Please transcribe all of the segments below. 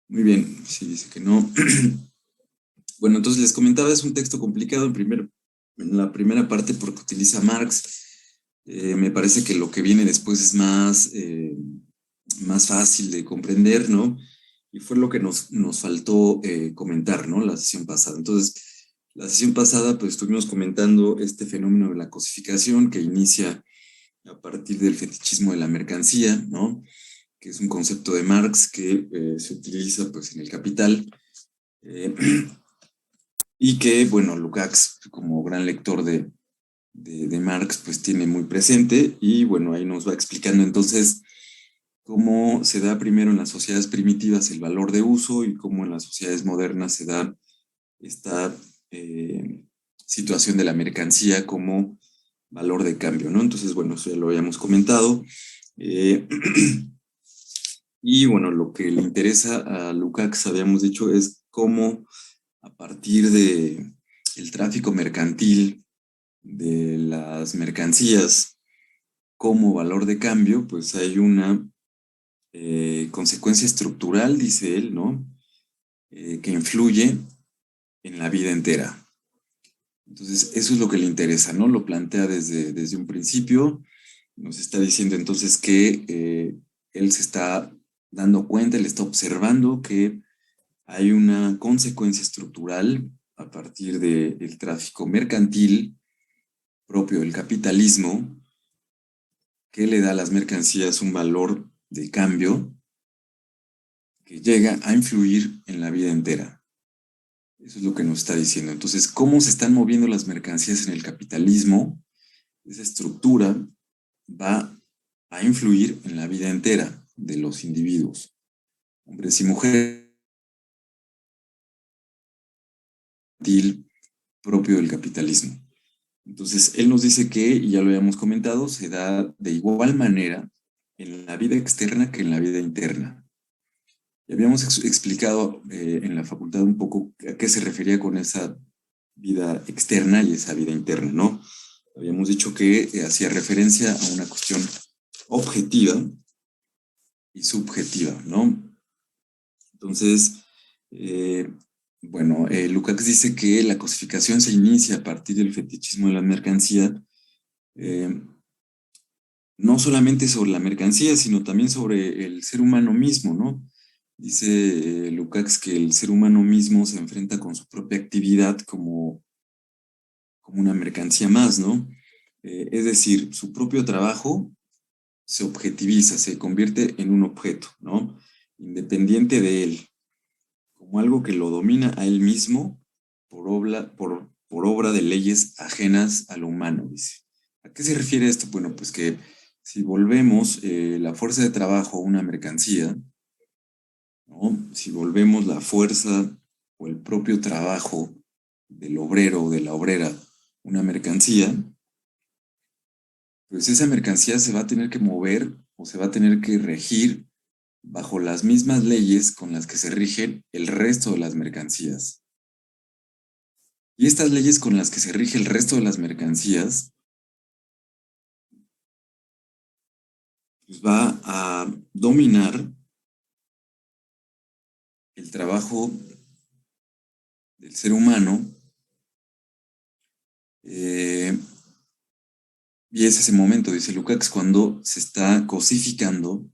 Muy bien, sí, dice que no. Bueno, entonces les comentaba, es un texto complicado en la primera parte porque utiliza Marx. Me parece que lo que viene después es más fácil de comprender, ¿no? Y fue lo que nos faltó comentar, ¿no? La sesión pasada. Entonces, la sesión pasada, pues estuvimos comentando este fenómeno de la cosificación que inicia a partir del fetichismo de la mercancía, ¿no? Que es un concepto de Marx que se utiliza, pues, en el Capital. Eh, y que, bueno, Lukács, como gran lector de Marx, pues tiene muy presente y, bueno, ahí nos va explicando entonces cómo se da primero en las sociedades primitivas el valor de uso y cómo en las sociedades modernas se da esta situación de la mercancía como valor de cambio, ¿no? Entonces, bueno, eso ya lo habíamos comentado. Eh, y bueno, lo que le interesa a Lukács, habíamos dicho, es cómo a partir de el tráfico mercantil de las mercancías como valor de cambio, pues hay una consecuencia estructural, dice él, ¿no? Que influye en la vida entera. Entonces, eso es lo que le interesa, ¿no? Lo plantea desde un principio, nos está diciendo entonces que él se está dando cuenta, él está observando que hay una consecuencia estructural a partir del tráfico mercantil propio del capitalismo que le da a las mercancías un valor de cambio que llega a influir en la vida entera. Eso es lo que nos está diciendo. Entonces, ¿cómo se están moviendo las mercancías en el capitalismo? Esa estructura va a influir en la vida entera de los individuos, hombres y mujeres, propio del capitalismo. Entonces, él nos dice que, y ya lo habíamos comentado, se da de igual manera en la vida externa que en la vida interna. Y habíamos explicado en la facultad un poco a qué se refería con esa vida externa y esa vida interna, ¿no? Habíamos dicho que hacía referencia a una cuestión objetiva y subjetiva, ¿no? Entonces, eh, bueno, Lukács dice que la cosificación se inicia a partir del fetichismo de la mercancía, eh, no solamente sobre la mercancía, sino también sobre el ser humano mismo, ¿no? Dice Lukács que el ser humano mismo se enfrenta con su propia actividad como una mercancía más, ¿no? Es decir, su propio trabajo se objetiviza, se convierte en un objeto, ¿no? Independiente de él, como algo que lo domina a él mismo por obra de leyes ajenas a lo humano, dice. ¿A qué se refiere esto? Bueno, pues que si volvemos la fuerza de trabajo una mercancía, ¿no? Si volvemos la fuerza o el propio trabajo del obrero o de la obrera una mercancía, pues esa mercancía se va a tener que mover o se va a tener que regir bajo las mismas leyes con las que se rigen el resto de las mercancías. Y estas leyes con las que se rige el resto de las mercancías, pues va a dominar el trabajo del ser humano, eh, y es ese momento, dice Lukács, cuando se está cosificando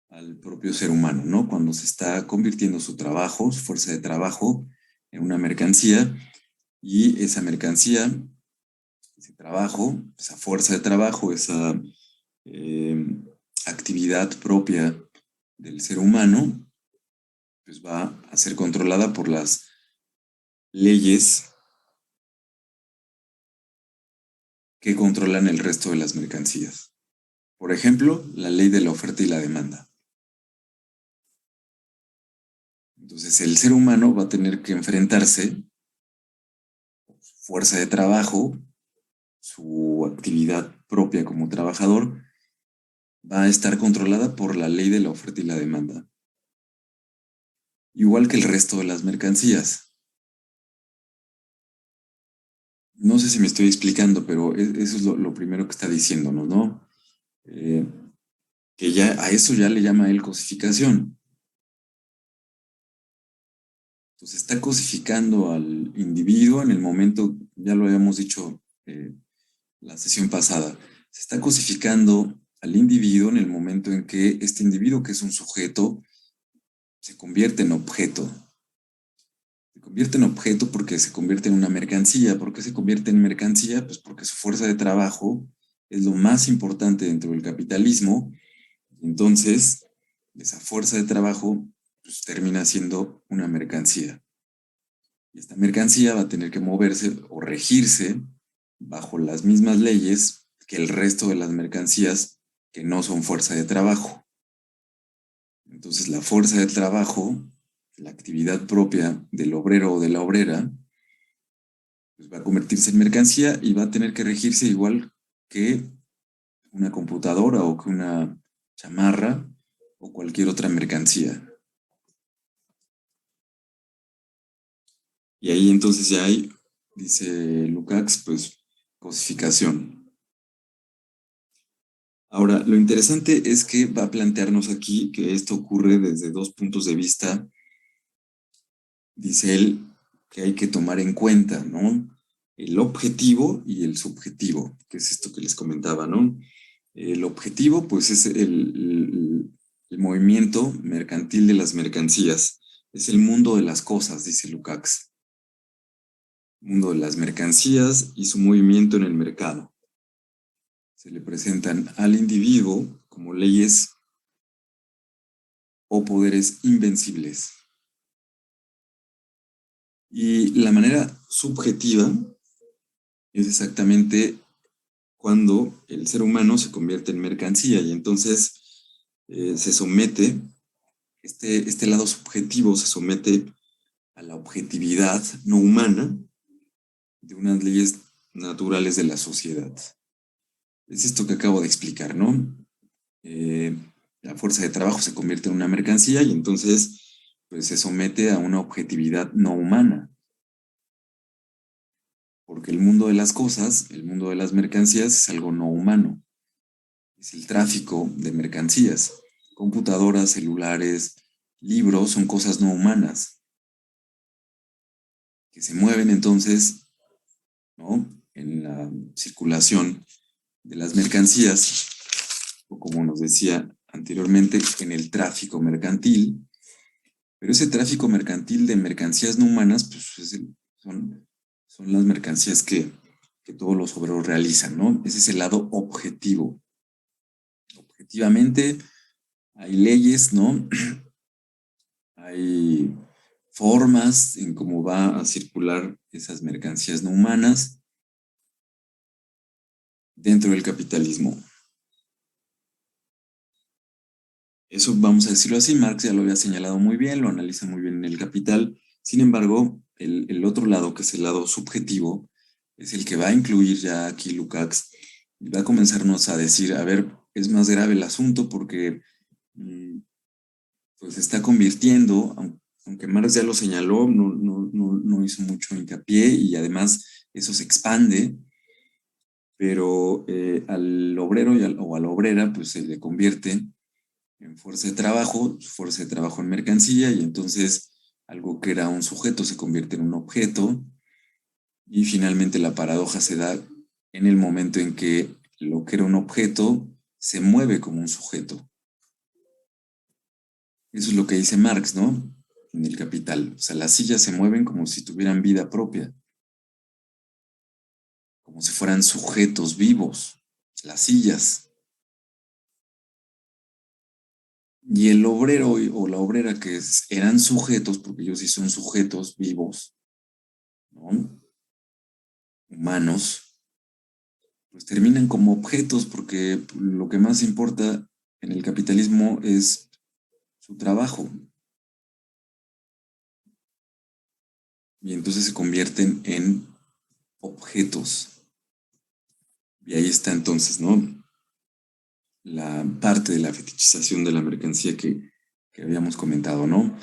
al propio ser humano, ¿no? Cuando se está convirtiendo su trabajo, su fuerza de trabajo, en una mercancía, y esa mercancía, ese trabajo, esa fuerza de trabajo, esa eh, actividad propia del ser humano, pues va a ser controlada por las leyes que controlan el resto de las mercancías. Por ejemplo, la ley de la oferta y la demanda. Entonces, el ser humano va a tener que enfrentarse, su fuerza de trabajo, su actividad propia como trabajador, va a estar controlada por la ley de la oferta y la demanda, igual que el resto de las mercancías. No sé si me estoy explicando, pero eso es lo primero que está diciéndonos, ¿no? Eh, que ya a eso ya le llama él cosificación. Entonces está cosificando al individuo en el momento, ya lo habíamos dicho la sesión pasada, se está cosificando al individuo en el momento en que este individuo, que es un sujeto, se convierte en objeto. Se convierte en objeto porque se convierte en una mercancía. ¿Por qué se convierte en mercancía? Pues porque su fuerza de trabajo es lo más importante dentro del capitalismo. Entonces, esa fuerza de trabajo pues, termina siendo una mercancía. Y esta mercancía va a tener que moverse o regirse bajo las mismas leyes que el resto de las mercancías que no son fuerza de trabajo. Entonces, la fuerza de trabajo, la actividad propia del obrero o de la obrera, pues va a convertirse en mercancía y va a tener que regirse igual que una computadora o que una chamarra o cualquier otra mercancía. Y ahí entonces ya hay, dice Lukács, pues cosificación. Ahora, lo interesante es que va a plantearnos aquí que esto ocurre desde dos puntos de vista, dice él, que hay que tomar en cuenta, ¿no? El objetivo y el subjetivo, que es esto que les comentaba, ¿no? El objetivo, pues, es el movimiento mercantil de las mercancías. Es el mundo de las cosas, dice Lukács. Mundo de las mercancías y su movimiento en el mercado. Se le presentan al individuo como leyes o poderes invencibles. Y la manera subjetiva es exactamente cuando el ser humano se convierte en mercancía y entonces se somete, este lado subjetivo se somete a la objetividad no humana de unas leyes naturales de la sociedad. Es esto que acabo de explicar, ¿no? La fuerza de trabajo se convierte en una mercancía y entonces pues, se somete a una objetividad no humana. Porque el mundo de las cosas, el mundo de las mercancías es algo no humano. Es el tráfico de mercancías. Computadoras, celulares, libros son cosas no humanas que se mueven entonces, ¿no? En la circulación de las mercancías, o como nos decía anteriormente, en el tráfico mercantil. Pero ese tráfico mercantil de mercancías no humanas, pues son las mercancías que todos los obreros realizan, ¿no? Ese es el lado objetivo. Objetivamente hay leyes, ¿no? Hay formas en cómo va a circular esas mercancías no humanas dentro del capitalismo. Eso vamos a decirlo así, Marx ya lo había señalado muy bien, lo analiza muy bien en El Capital. Sin embargo, el otro lado, que es el lado subjetivo, es el que va a incluir ya aquí Lukács y va a comenzarnos a decir, a ver, es más grave el asunto porque pues se está convirtiendo, aunque Marx ya lo señaló, no hizo mucho hincapié y además eso se expande, pero al obrero o a la obrera pues se le convierte en fuerza de trabajo en mercancía, y entonces algo que era un sujeto se convierte en un objeto, y finalmente la paradoja se da en el momento en que lo que era un objeto se mueve como un sujeto. Eso es lo que dice Marx, ¿no? En El Capital. O sea, las sillas se mueven como si tuvieran vida propia, como si fueran sujetos vivos, las sillas. Y el obrero o la obrera eran sujetos, porque ellos sí son sujetos vivos, ¿no? Humanos, pues terminan como objetos porque lo que más importa en el capitalismo es su trabajo. Y entonces se convierten en objetos. Y ahí está entonces, ¿no? La parte de la fetichización de la mercancía que habíamos comentado, ¿no?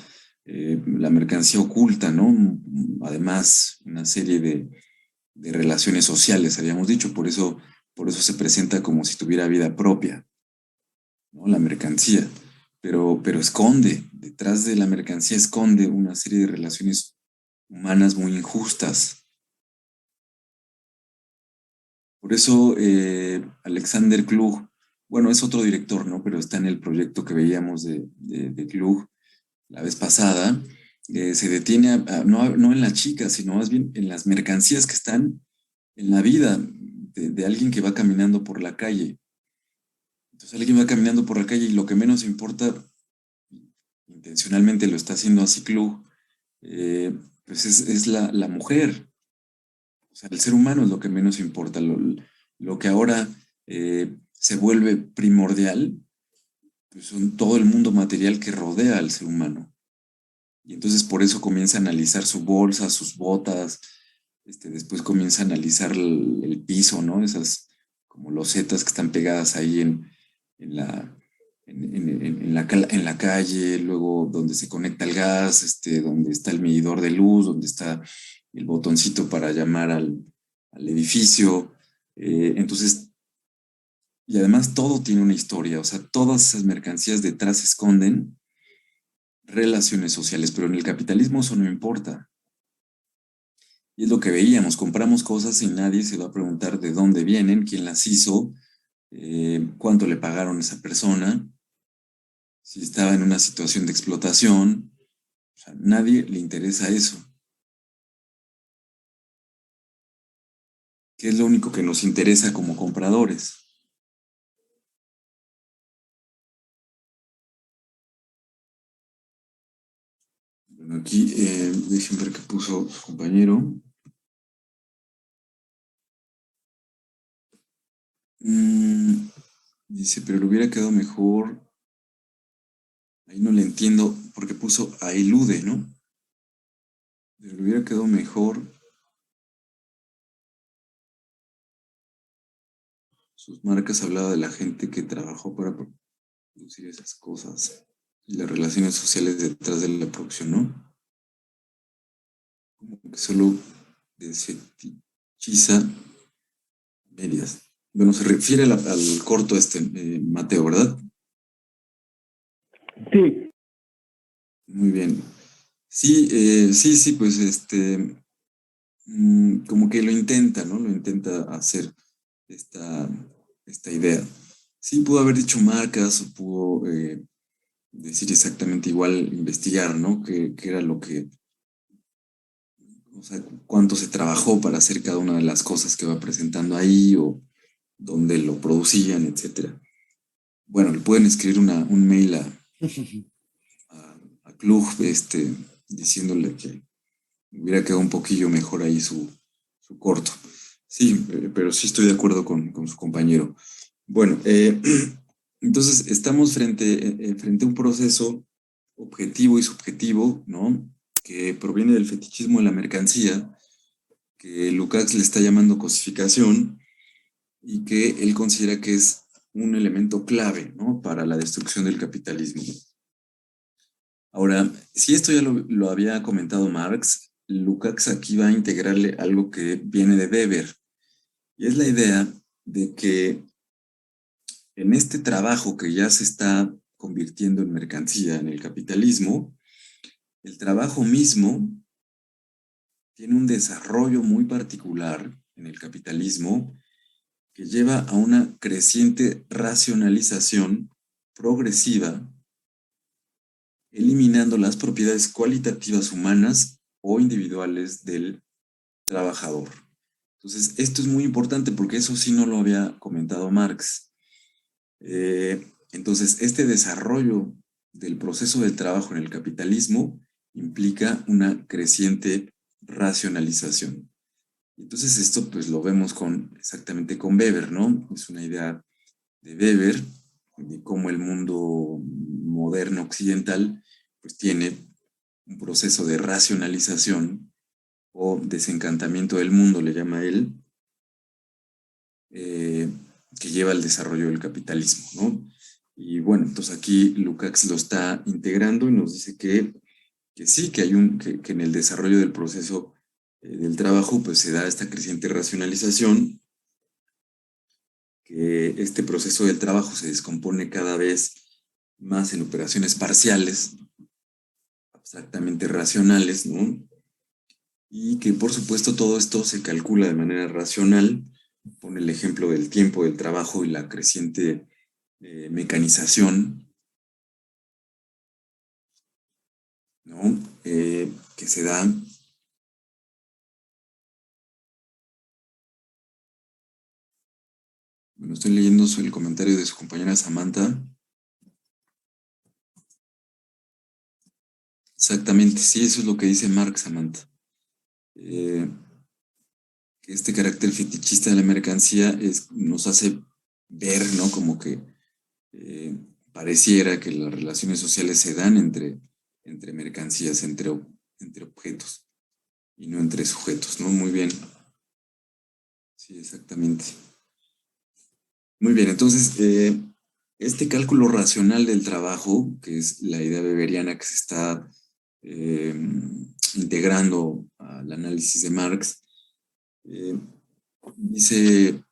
La mercancía oculta, ¿no? Además, una serie de relaciones sociales, habíamos dicho, por eso se presenta como si tuviera vida propia, ¿no? La mercancía, pero esconde, detrás de la mercancía esconde una serie de relaciones humanas muy injustas. Por eso Alexander Klug, bueno, es otro director, ¿no? Pero está en el proyecto que veíamos de Klug la vez pasada, se detiene no en la chica, sino más bien en las mercancías que están en la vida de alguien que va caminando por la calle. Entonces alguien va caminando por la calle y lo que menos importa, intencionalmente lo está haciendo así Klug, pues es la mujer. O sea, el ser humano es lo que menos importa. Lo que ahora se vuelve primordial, pues son todo el mundo material que rodea al ser humano. Y entonces por eso comienza a analizar su bolsa, sus botas, después comienza a analizar el piso, ¿no? Esas como losetas que están pegadas ahí en la, en la calle, luego donde se conecta el gas, donde está el medidor de luz, donde está el botoncito para llamar al edificio. Entonces, y además todo tiene una historia, o sea, todas esas mercancías detrás esconden relaciones sociales, pero en el capitalismo eso no importa. Y es lo que veíamos, compramos cosas y nadie se va a preguntar de dónde vienen, quién las hizo, cuánto le pagaron a esa persona, si estaba en una situación de explotación. O sea, nadie le interesa eso. ¿Qué es lo único que nos interesa como compradores? Bueno, aquí déjenme ver qué puso su compañero. Mm, dice, pero le hubiera quedado mejor. Ahí no le entiendo porque puso a elude, ¿no? Pero le hubiera quedado mejor. Sus marcas hablaba de la gente que trabajó para producir esas cosas y las relaciones sociales detrás de la producción, ¿no? Como que solo desfetichiza medias. Bueno, se refiere al corto Mateo, ¿verdad? Sí. Muy bien. Sí, sí, pues como que lo intenta, ¿no? Lo intenta hacer esta, esta idea. Sí, pudo haber dicho marcas o pudo decir exactamente igual, investigar, ¿no? ¿Qué era lo que, o sea, cuánto se trabajó para hacer cada una de las cosas que va presentando ahí o dónde lo producían, etcétera? Bueno, le pueden escribir un mail a Klug, diciéndole que hubiera quedado un poquillo mejor ahí su corto. Sí, pero sí estoy de acuerdo con su compañero. Bueno, entonces estamos frente a un proceso objetivo y subjetivo, ¿no? Que proviene del fetichismo de la mercancía, que Lukács le está llamando cosificación y que él considera que es un elemento clave, ¿no? Para la destrucción del capitalismo. Ahora, si esto ya lo había comentado Marx, Lukács aquí va a integrarle algo que viene de Weber, y es la idea de que en este trabajo que ya se está convirtiendo en mercancía en el capitalismo, el trabajo mismo tiene un desarrollo muy particular en el capitalismo que lleva a una creciente racionalización progresiva, eliminando las propiedades cualitativas humanas o individuales del trabajador. Entonces, esto es muy importante porque eso sí no lo había comentado Marx. Entonces, este desarrollo del proceso del trabajo en el capitalismo implica una creciente racionalización. Entonces, esto pues lo vemos exactamente con Weber, ¿no? Es una idea de Weber de cómo el mundo moderno occidental pues tiene un proceso de racionalización o desencantamiento del mundo, le llama él, eh, que lleva al desarrollo del capitalismo, ¿no? Y bueno, entonces aquí Lukács lo está integrando y nos dice que sí, que en el desarrollo del proceso del trabajo pues se da esta creciente racionalización, que este proceso del trabajo se descompone cada vez más en operaciones parciales, abstractamente racionales, ¿no? y que por supuesto todo esto se calcula de manera racional. Pone el ejemplo del tiempo del trabajo y la creciente mecanización, ¿no? Que se da. Bueno, estoy leyendo el comentario de su compañera Samantha. Exactamente, sí, eso es lo que dice Marx, Samantha. Eh, que este carácter fetichista de la mercancía nos hace ver, ¿no? Como que eh, pareciera que las relaciones sociales se dan entre mercancías, entre objetos y no entre sujetos, ¿no? Muy bien, sí, exactamente. Muy bien, entonces, este cálculo racional del trabajo, que es la idea weberiana que se está eh, integrando al análisis de Marx, eh, dice,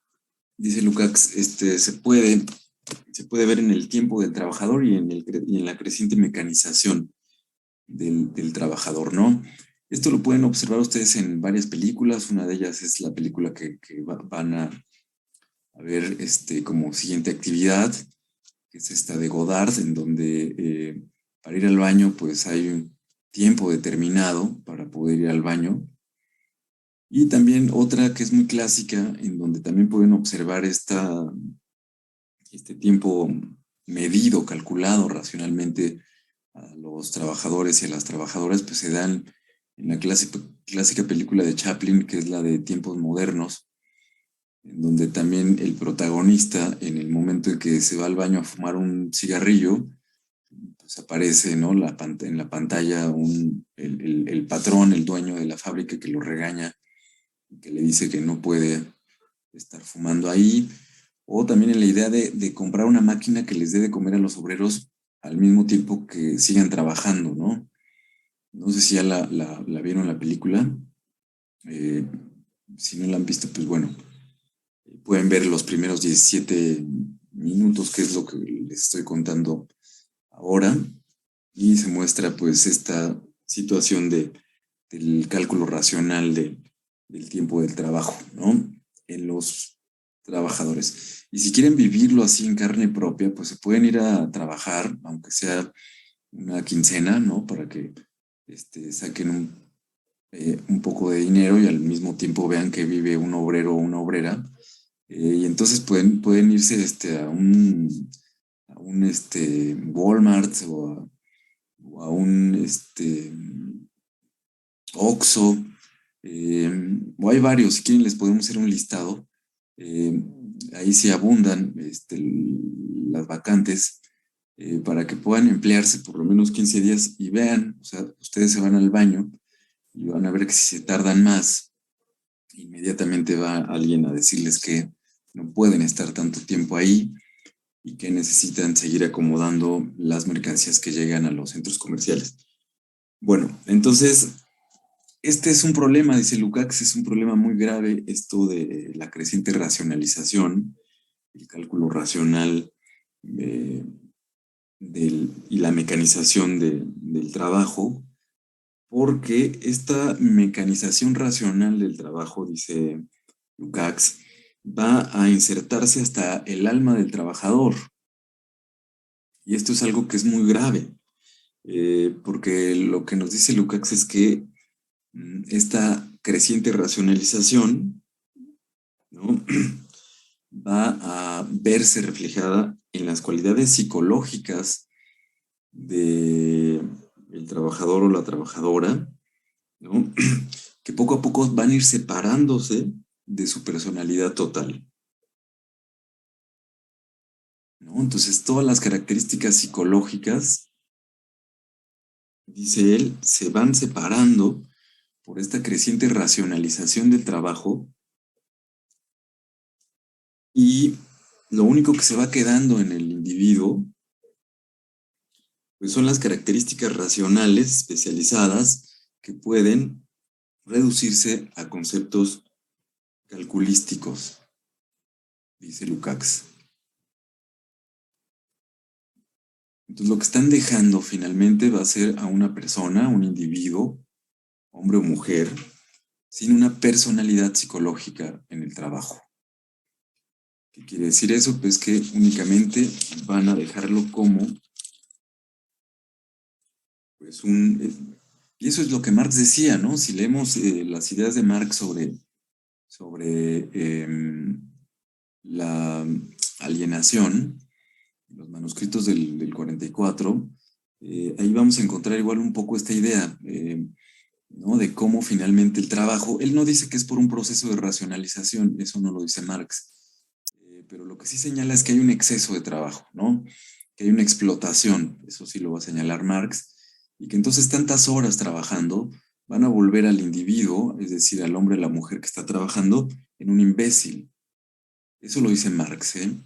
dice Lukács, se puede ver en el tiempo del trabajador y en la creciente mecanización del trabajador, ¿no? Esto lo pueden observar ustedes en varias películas. Una de ellas es la película que van a ver como siguiente actividad, que es esta de Godard, en donde para ir al baño pues hay un tiempo determinado para poder ir al baño. Y también otra que es muy clásica, en donde también pueden observar este tiempo medido, calculado racionalmente a los trabajadores y a las trabajadoras, pues se dan en la clásica película de Chaplin, que es la de Tiempos Modernos, en donde también el protagonista, en el momento en que se va al baño a fumar un cigarrillo, pues aparece, ¿no? En la pantalla el patrón, el dueño de la fábrica que lo regaña, que le dice que no puede estar fumando ahí, o también en la idea de comprar una máquina que les dé de comer a los obreros al mismo tiempo que sigan trabajando, ¿no? No sé si ya la vieron la película. Eh, si no la han visto, pues bueno, pueden ver los primeros 17 minutos, que es lo que les estoy contando ahora, y se muestra pues esta situación del cálculo racional del tiempo del trabajo, ¿no? En los trabajadores. Y si quieren vivirlo así en carne propia, pues se pueden ir a trabajar, aunque sea una quincena, ¿no? Para que saquen un poco de dinero y al mismo tiempo vean que vive un obrero o una obrera. Y entonces pueden irse a un Walmart o a un Oxxo, eh, o hay varios, si quieren les podemos hacer un listado. Eh, Ahí sí abundan las vacantes para que puedan emplearse por lo menos 15 días y vean, o sea, ustedes se van al baño y van a ver que si se tardan más, inmediatamente va alguien a decirles que no pueden estar tanto tiempo ahí y que necesitan seguir acomodando las mercancías que llegan a los centros comerciales. Bueno, entonces, este es un problema, dice Lukács, es un problema muy grave esto de la creciente racionalización, el cálculo racional eh, y la mecanización del trabajo, porque esta mecanización racional del trabajo, dice Lukács, va a insertarse hasta el alma del trabajador. Y esto es algo que es muy grave, porque lo que nos dice Lukács es que esta creciente racionalización, ¿no? va a verse reflejada en las cualidades psicológicas del trabajador o la trabajadora, ¿no? Que poco a poco van a ir separándose de su personalidad total, ¿no? Entonces, todas las características psicológicas, dice él, se van separando por esta creciente racionalización del trabajo y lo único que se va quedando en el individuo pues son las características racionales especializadas que pueden reducirse a conceptos calculísticos, dice Lukács. Entonces lo que están dejando finalmente va a ser a una persona, un individuo, hombre o mujer, sin una personalidad psicológica en el trabajo. ¿Qué quiere decir eso? Pues que únicamente van a dejarlo como pues y eso es lo que Marx decía, ¿no? Si leemos las ideas de Marx sobre la alienación, los manuscritos del 44, ahí vamos a encontrar igual un poco esta idea, ¿no? De cómo finalmente el trabajo, él no dice que es por un proceso de racionalización, eso no lo dice Marx, pero lo que sí señala es que hay un exceso de trabajo, ¿no? Que hay una explotación, eso sí lo va a señalar Marx, y que entonces tantas horas trabajando van a volver al individuo, es decir, al hombre, a la mujer que está trabajando, en un imbécil. Eso lo dice Marx, ¿eh?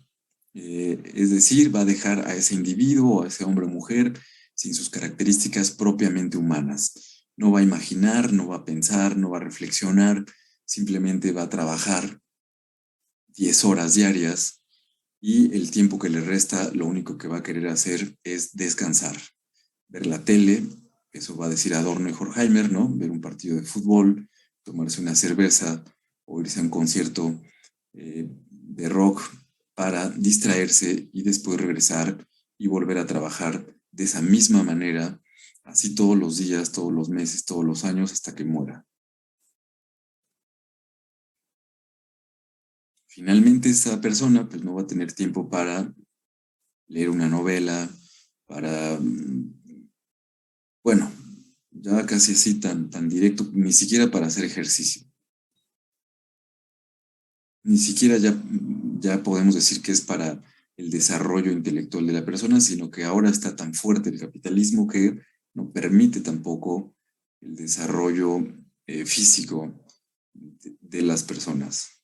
Es decir, va a dejar a ese individuo, a ese hombre o mujer, sin sus características propiamente humanas. No va a imaginar, no va a pensar, no va a reflexionar, simplemente va a trabajar 10 horas diarias y el tiempo que le resta lo único que va a querer hacer es descansar, ver la tele, eso va a decir Adorno y Horkheimer, ¿no? Ver un partido de fútbol, tomarse una cerveza o irse a un concierto de rock para distraerse y después regresar y volver a trabajar de esa misma manera, así todos los días, todos los meses, todos los años, hasta que muera. Finalmente esa persona pues no va a tener tiempo para leer una novela, para, bueno, ya casi así tan directo, ni siquiera para hacer ejercicio. Ni siquiera ya podemos decir que es para el desarrollo intelectual de la persona, sino que ahora está tan fuerte el capitalismo que no permite tampoco el desarrollo físico de las personas,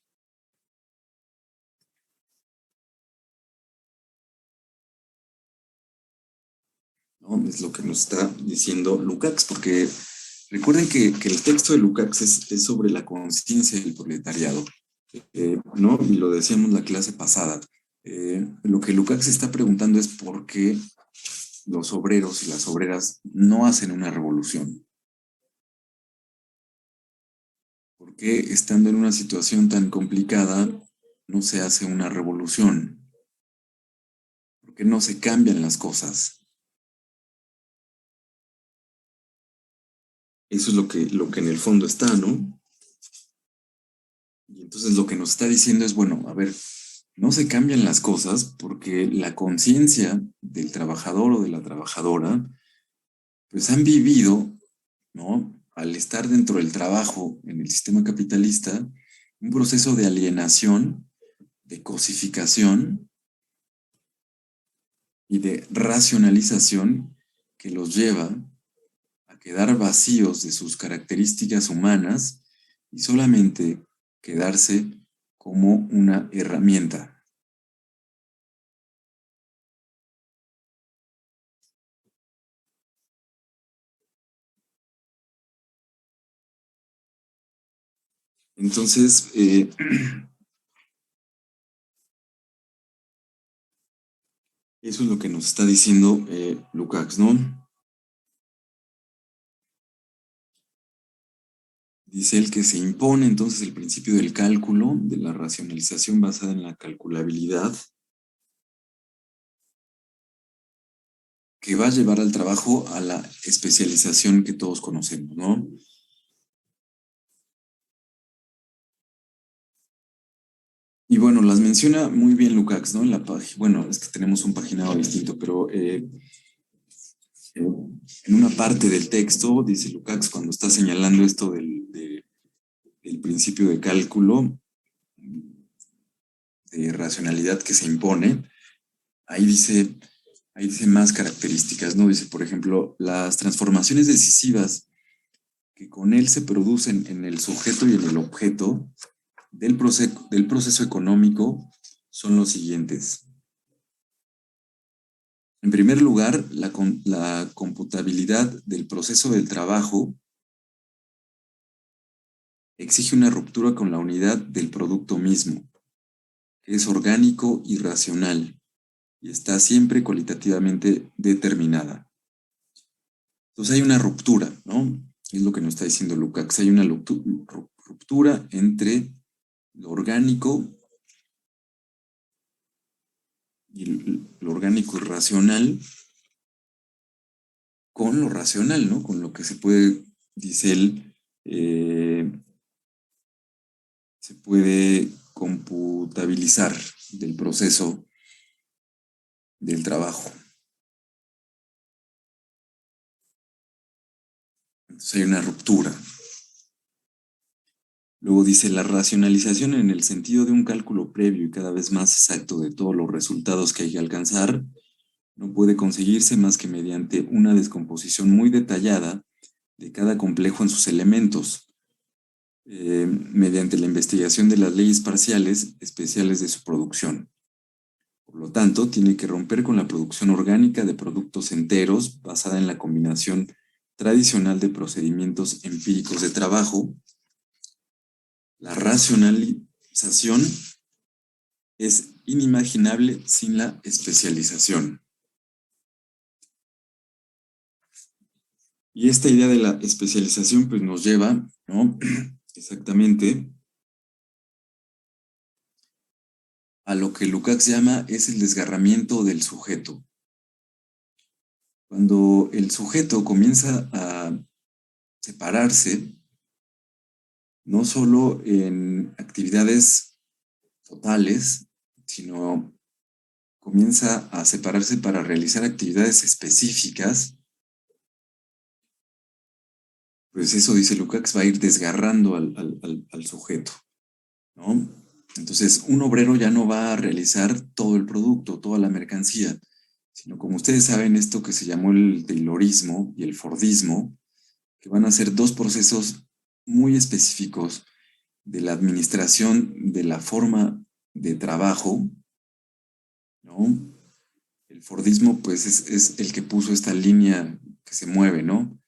¿no? Es lo que nos está diciendo Lukács, porque recuerden que el texto de Lukács es sobre la conciencia del proletariado, ¿no? Y lo decíamos la clase pasada. Lo que Lukács está preguntando es por qué los obreros y las obreras no hacen una revolución. ¿Por qué estando en una situación tan complicada no se hace una revolución? ¿Por qué no se cambian las cosas? Eso es lo que en el fondo está, ¿no? Y entonces lo que nos está diciendo es, bueno, a ver, no se cambian las cosas porque la conciencia del trabajador o de la trabajadora, pues han vivido, ¿no? Al estar dentro del trabajo en el sistema capitalista, un proceso de alienación, de cosificación y de racionalización que los lleva a quedar vacíos de sus características humanas y solamente quedarse como una herramienta. Entonces, eso es lo que nos está diciendo Lukács, ¿no? Dice él que se impone entonces el principio del cálculo, de la racionalización basada en la calculabilidad, que va a llevar al trabajo a la especialización que todos conocemos, ¿no? Y bueno, las menciona muy bien Lukács, ¿no? En la página, bueno, es que tenemos un paginado distinto, pero en una parte del texto, dice Lukács, cuando está señalando esto del principio de cálculo, de racionalidad que se impone, ahí dice, ahí dice más características, ¿no? Dice, por ejemplo, las transformaciones decisivas que con él se producen en el sujeto y en el objeto del proceso económico son los siguientes. En primer lugar, la computabilidad del proceso del trabajo exige una ruptura con la unidad del producto mismo, que es orgánico y racional, y está siempre cualitativamente determinada. Entonces hay una ruptura, ¿no? Es lo que nos está diciendo Lukács. Hay una ruptura entre lo orgánico y lo orgánico y racional con lo racional, ¿no? Con lo que se puede, dice él, se puede computabilizar del proceso del trabajo. Entonces hay una ruptura. Luego dice, la racionalización en el sentido de un cálculo previo y cada vez más exacto de todos los resultados que hay que alcanzar, no puede conseguirse más que mediante una descomposición muy detallada de cada complejo en sus elementos, mediante la investigación de las leyes parciales especiales de su producción. Por lo tanto, tiene que romper con la producción orgánica de productos enteros basada en la combinación tradicional de procedimientos empíricos de trabajo. La racionalización es inimaginable sin la especialización. Y esta idea de la especialización pues nos lleva, ¿no? Exactamente a lo que Lukács llama es el desgarramiento del sujeto. Cuando el sujeto comienza a separarse, no solo en actividades totales, sino comienza a separarse para realizar actividades específicas, pues eso, dice Lukács, va a ir desgarrando al sujeto, ¿no? Entonces, un obrero ya no va a realizar todo el producto, toda la mercancía, sino como ustedes saben, esto que se llamó el taylorismo y el fordismo, que van a ser dos procesos muy específicos de la administración de la forma de trabajo, ¿no? El fordismo, pues, es el que puso esta línea que se mueve, ¿no?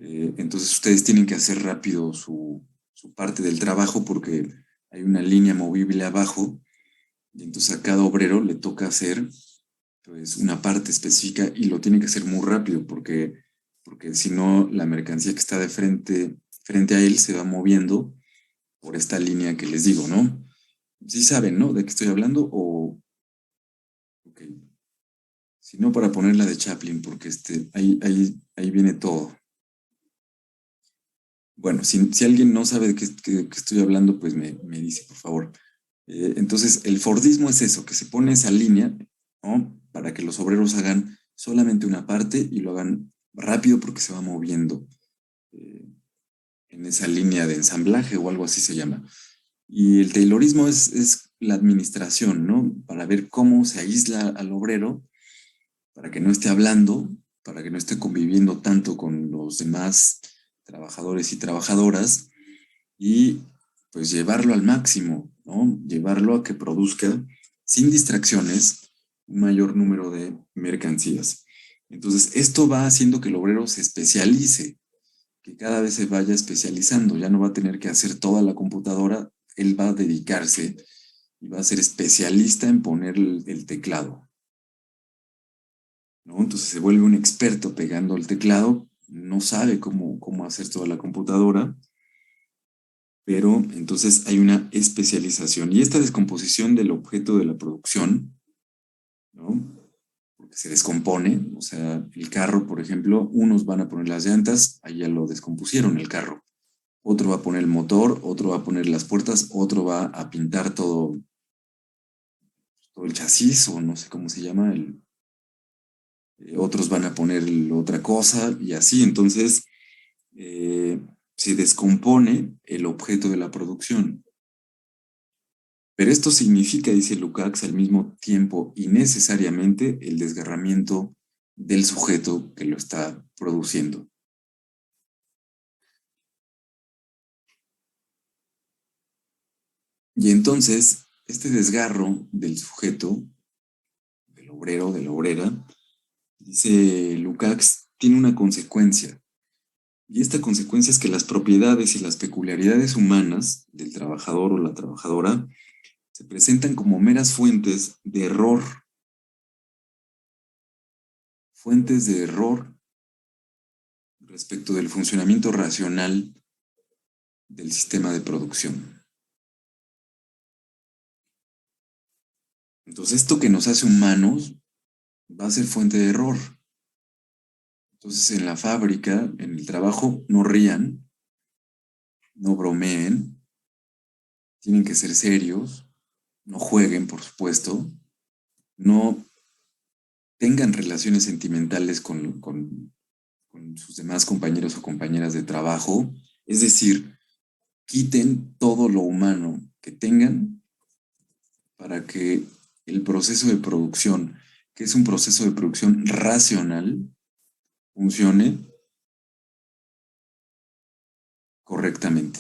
Entonces ustedes tienen que hacer rápido su parte del trabajo porque hay una línea movible abajo y entonces a cada obrero le toca hacer pues, una parte específica y lo tiene que hacer muy rápido porque si no la mercancía que está de frente a él se va moviendo por esta línea que les digo, ¿no? Sí saben, ¿no? ¿De qué estoy hablando? O, ok. Si no, para ponerla de Chaplin, porque ahí viene todo. Bueno, si alguien no sabe de qué estoy hablando, pues me dice, por favor. Entonces, el Fordismo es eso, que se pone esa línea, ¿no? Para que los obreros hagan solamente una parte y lo hagan rápido porque se va moviendo eh, en esa línea de ensamblaje o algo así se llama. Y el Taylorismo es la administración, ¿no? Para ver cómo se aísla al obrero, para que no esté hablando, para que no esté conviviendo tanto con los demás trabajadores y trabajadoras y pues llevarlo al máximo, ¿no? Llevarlo a que produzca sin distracciones un mayor número de mercancías. Entonces, esto va haciendo que el obrero se especialice, que cada vez se vaya especializando, ya no va a tener que hacer toda la computadora, él va a dedicarse y va a ser especialista en poner el teclado, ¿no? Entonces se vuelve un experto pegando el teclado, no sabe cómo hacer toda la computadora, pero entonces hay una especialización. Y esta descomposición del objeto de la producción, ¿no? Porque se descompone, o sea, el carro, por ejemplo, unos van a poner las llantas, ahí ya lo descompusieron el carro. Otro va a poner el motor, otro va a poner las puertas, otro va a pintar todo el chasis, o no sé cómo se llama, otros van a poner otra cosa, y así. Entonces, se descompone el objeto de la producción. Pero esto significa, dice Lukács, al mismo tiempo y necesariamente el desgarramiento del sujeto que lo está produciendo. Y entonces, este desgarro del sujeto, del obrero, de la obrera, dice Lukács, tiene una consecuencia. Y esta consecuencia es que las propiedades y las peculiaridades humanas del trabajador o la trabajadora se presentan como meras fuentes de error respecto del funcionamiento racional del sistema de producción. Entonces, esto que nos hace humanos va a ser fuente de error. Entonces, en la fábrica, en el trabajo, no rían, no bromeen, tienen que ser serios, no jueguen, por supuesto, no tengan relaciones sentimentales con sus demás compañeros o compañeras de trabajo. Es decir, quiten todo lo humano que tengan para que el proceso de producción, que es un proceso de producción racional, funcione correctamente.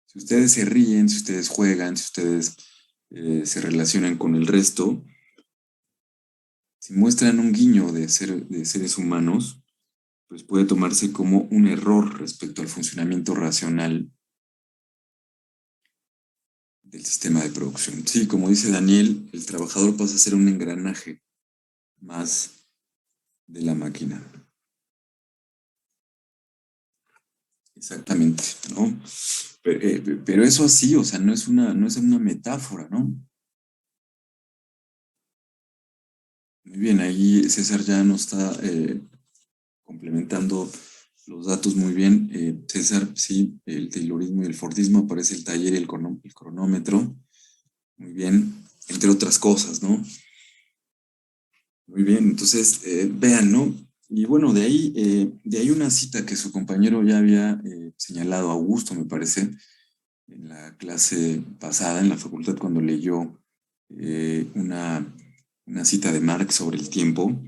Si ustedes se ríen, si ustedes juegan, si ustedes se relacionan con el resto, si muestran un guiño de seres humanos, pues puede tomarse como un error respecto al funcionamiento racional del sistema de producción. Sí, como dice Daniel, el trabajador pasa a ser un engranaje más de la máquina. Exactamente, ¿no? Pero eso así, o sea, no es una metáfora, ¿no? Muy bien, ahí César ya nos está complementando los datos muy bien. César, sí, el taylorismo y el fordismo, aparece el taller y el cronómetro. Muy bien, entre otras cosas, ¿no? Muy bien, entonces vean, ¿no? Y bueno, de ahí una cita que su compañero ya había señalado, Augusto, me parece, en la clase pasada, en la facultad, cuando leyó una cita de Marx sobre el tiempo.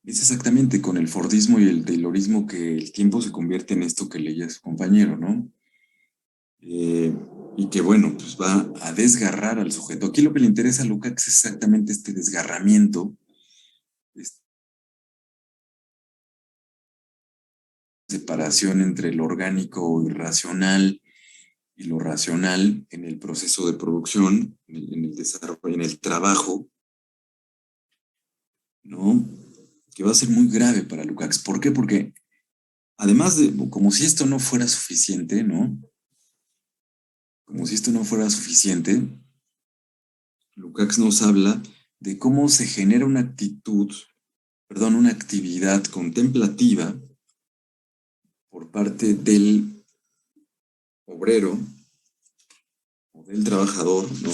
Es exactamente con el fordismo y el taylorismo que el tiempo se convierte en esto que leía su compañero, ¿no? Eh, y que bueno, pues va a desgarrar al sujeto. Aquí lo que le interesa a Lukács es exactamente este desgarramiento, esta separación entre lo orgánico y racional y lo racional en el proceso de producción, en el desarrollo, en el trabajo, ¿no? Que va a ser muy grave para Lukács. ¿Por qué? Porque además de, como si esto no fuera suficiente, ¿no? Como si esto no fuera suficiente, Lukács nos habla de cómo se genera una actitud, perdón, una actividad contemplativa por parte del obrero o del trabajador, ¿no?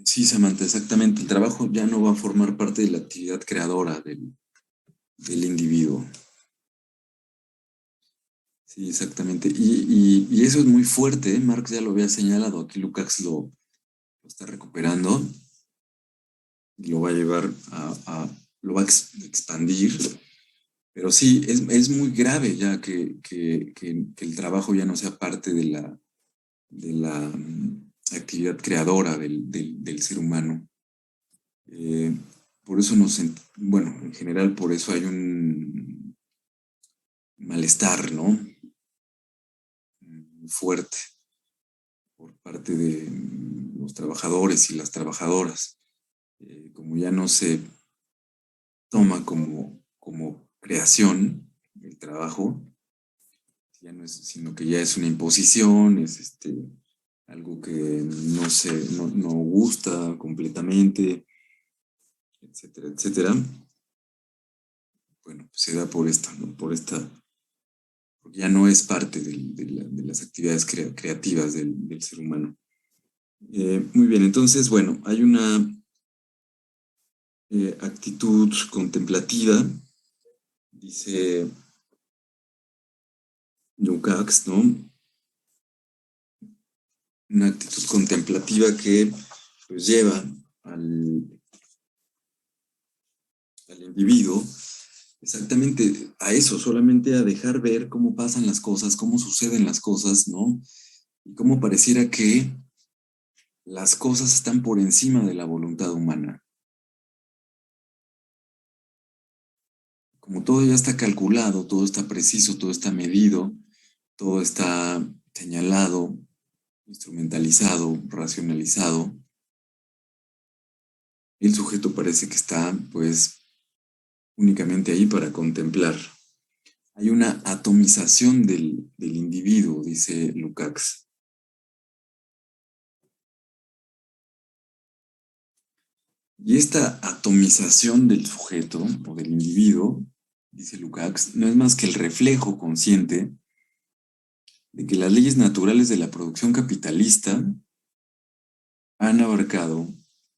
Sí, Samantha, exactamente. El trabajo ya no va a formar parte de la actividad creadora del individuo. Sí, exactamente. Y eso es muy fuerte, ¿eh? Marx ya lo había señalado, aquí Lukács lo está recuperando y lo va a llevar lo va a expandir. Pero sí, es muy grave ya que el trabajo ya no sea parte de la actividad creadora del ser humano. Eh, por eso bueno, en general por eso hay un malestar, ¿no? Fuerte por parte de los trabajadores y las trabajadoras. Como ya no se toma como creación el trabajo, ya no es, sino que ya es una imposición, es algo que no gusta completamente, etcétera, etcétera. Bueno, pues se da por esto, ¿no? Porque ya no es parte de las actividades creativas del ser humano. Muy bien, entonces, bueno, hay una actitud contemplativa, dice Lukács, ¿no? Una actitud contemplativa que pues lleva al, al individuo exactamente a eso, solamente a dejar ver cómo pasan las cosas, cómo suceden las cosas, ¿no? Y cómo pareciera que las cosas están por encima de la voluntad humana. Como todo ya está calculado, todo está preciso, todo está medido, todo está señalado, instrumentalizado, racionalizado, el sujeto parece que está, pues, únicamente ahí para contemplar. Hay una atomización del individuo, dice Lukács. Y esta atomización del sujeto o del individuo, dice Lukács, no es más que el reflejo consciente de que las leyes naturales de la producción capitalista han abarcado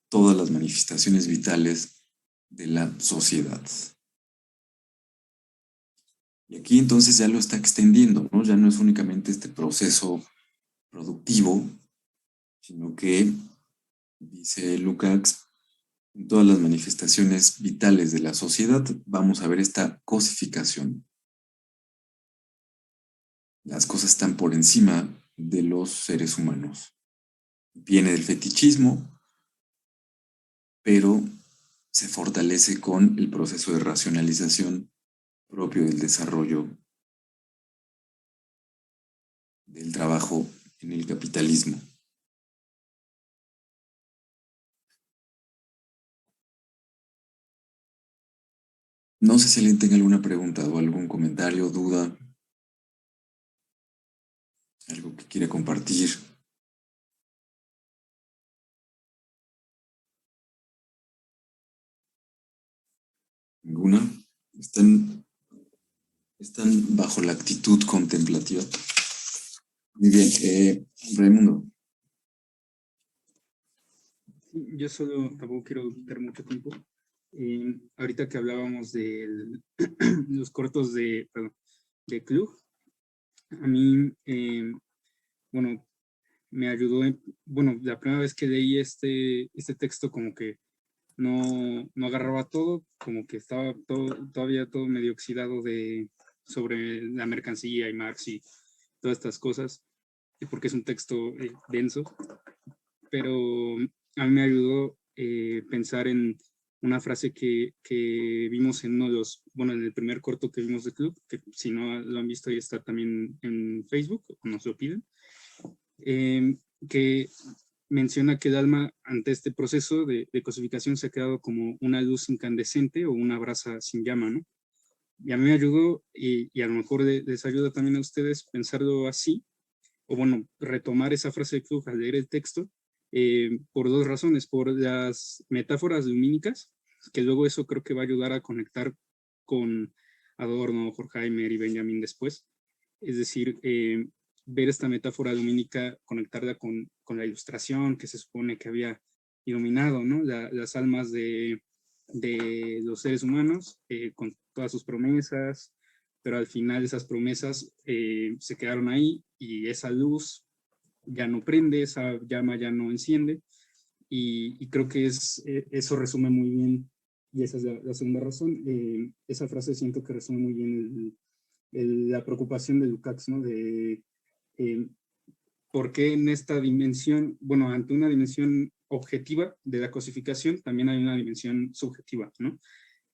todas las manifestaciones vitales de la sociedad. Y aquí entonces ya lo está extendiendo, ¿no? Ya no es únicamente este proceso productivo, sino que, dice Lukács, en todas las manifestaciones vitales de la sociedad vamos a ver esta cosificación. Las cosas están por encima de los seres humanos. Viene del fetichismo, pero se fortalece con el proceso de racionalización propio del desarrollo del trabajo en el capitalismo. No sé si alguien tenga alguna pregunta o algún comentario, duda, algo que quiera compartir. ¿Ninguna? Están bajo la actitud contemplativa. Muy bien, Raimundo. Yo solo tampoco quiero quitar mucho tiempo. Ahorita que hablábamos de los cortos de Klug, a mí, bueno, me ayudó, bueno, la primera vez que leí este texto como que no agarraba todo, como que estaba todavía todo medio oxidado sobre la mercancía y Marx y todas estas cosas, porque es un texto denso, pero a mí me ayudó pensar en una frase que vimos en uno de los, bueno, en el primer corto que vimos de Club, que si no lo han visto ahí está también en Facebook, o nos lo piden, que menciona que el alma ante este proceso de cosificación se ha quedado como una luz incandescente o una brasa sin llama, ¿no? Y a mí me ayudó, y a lo mejor les ayuda también a ustedes pensarlo así, o bueno, retomar esa frase de Klug al leer el texto, por dos razones, por las metáforas lumínicas, que luego eso creo que va a ayudar a conectar con Adorno, Horkheimer y Benjamin después. Es decir, ver esta metáfora lumínica, conectarla con la ilustración que se supone que había iluminado, ¿no? Las almas de los seres humanos, con todas sus promesas, pero al final esas promesas se quedaron ahí y esa luz ya no prende, esa llama ya no enciende, y creo que eso resume muy bien, y esa es la segunda razón. Esa frase siento que resume muy bien la preocupación de Lukács, ¿no? De eh, por qué en esta dimensión, bueno, ante una dimensión objetiva de la cosificación, también hay una dimensión subjetiva, ¿no?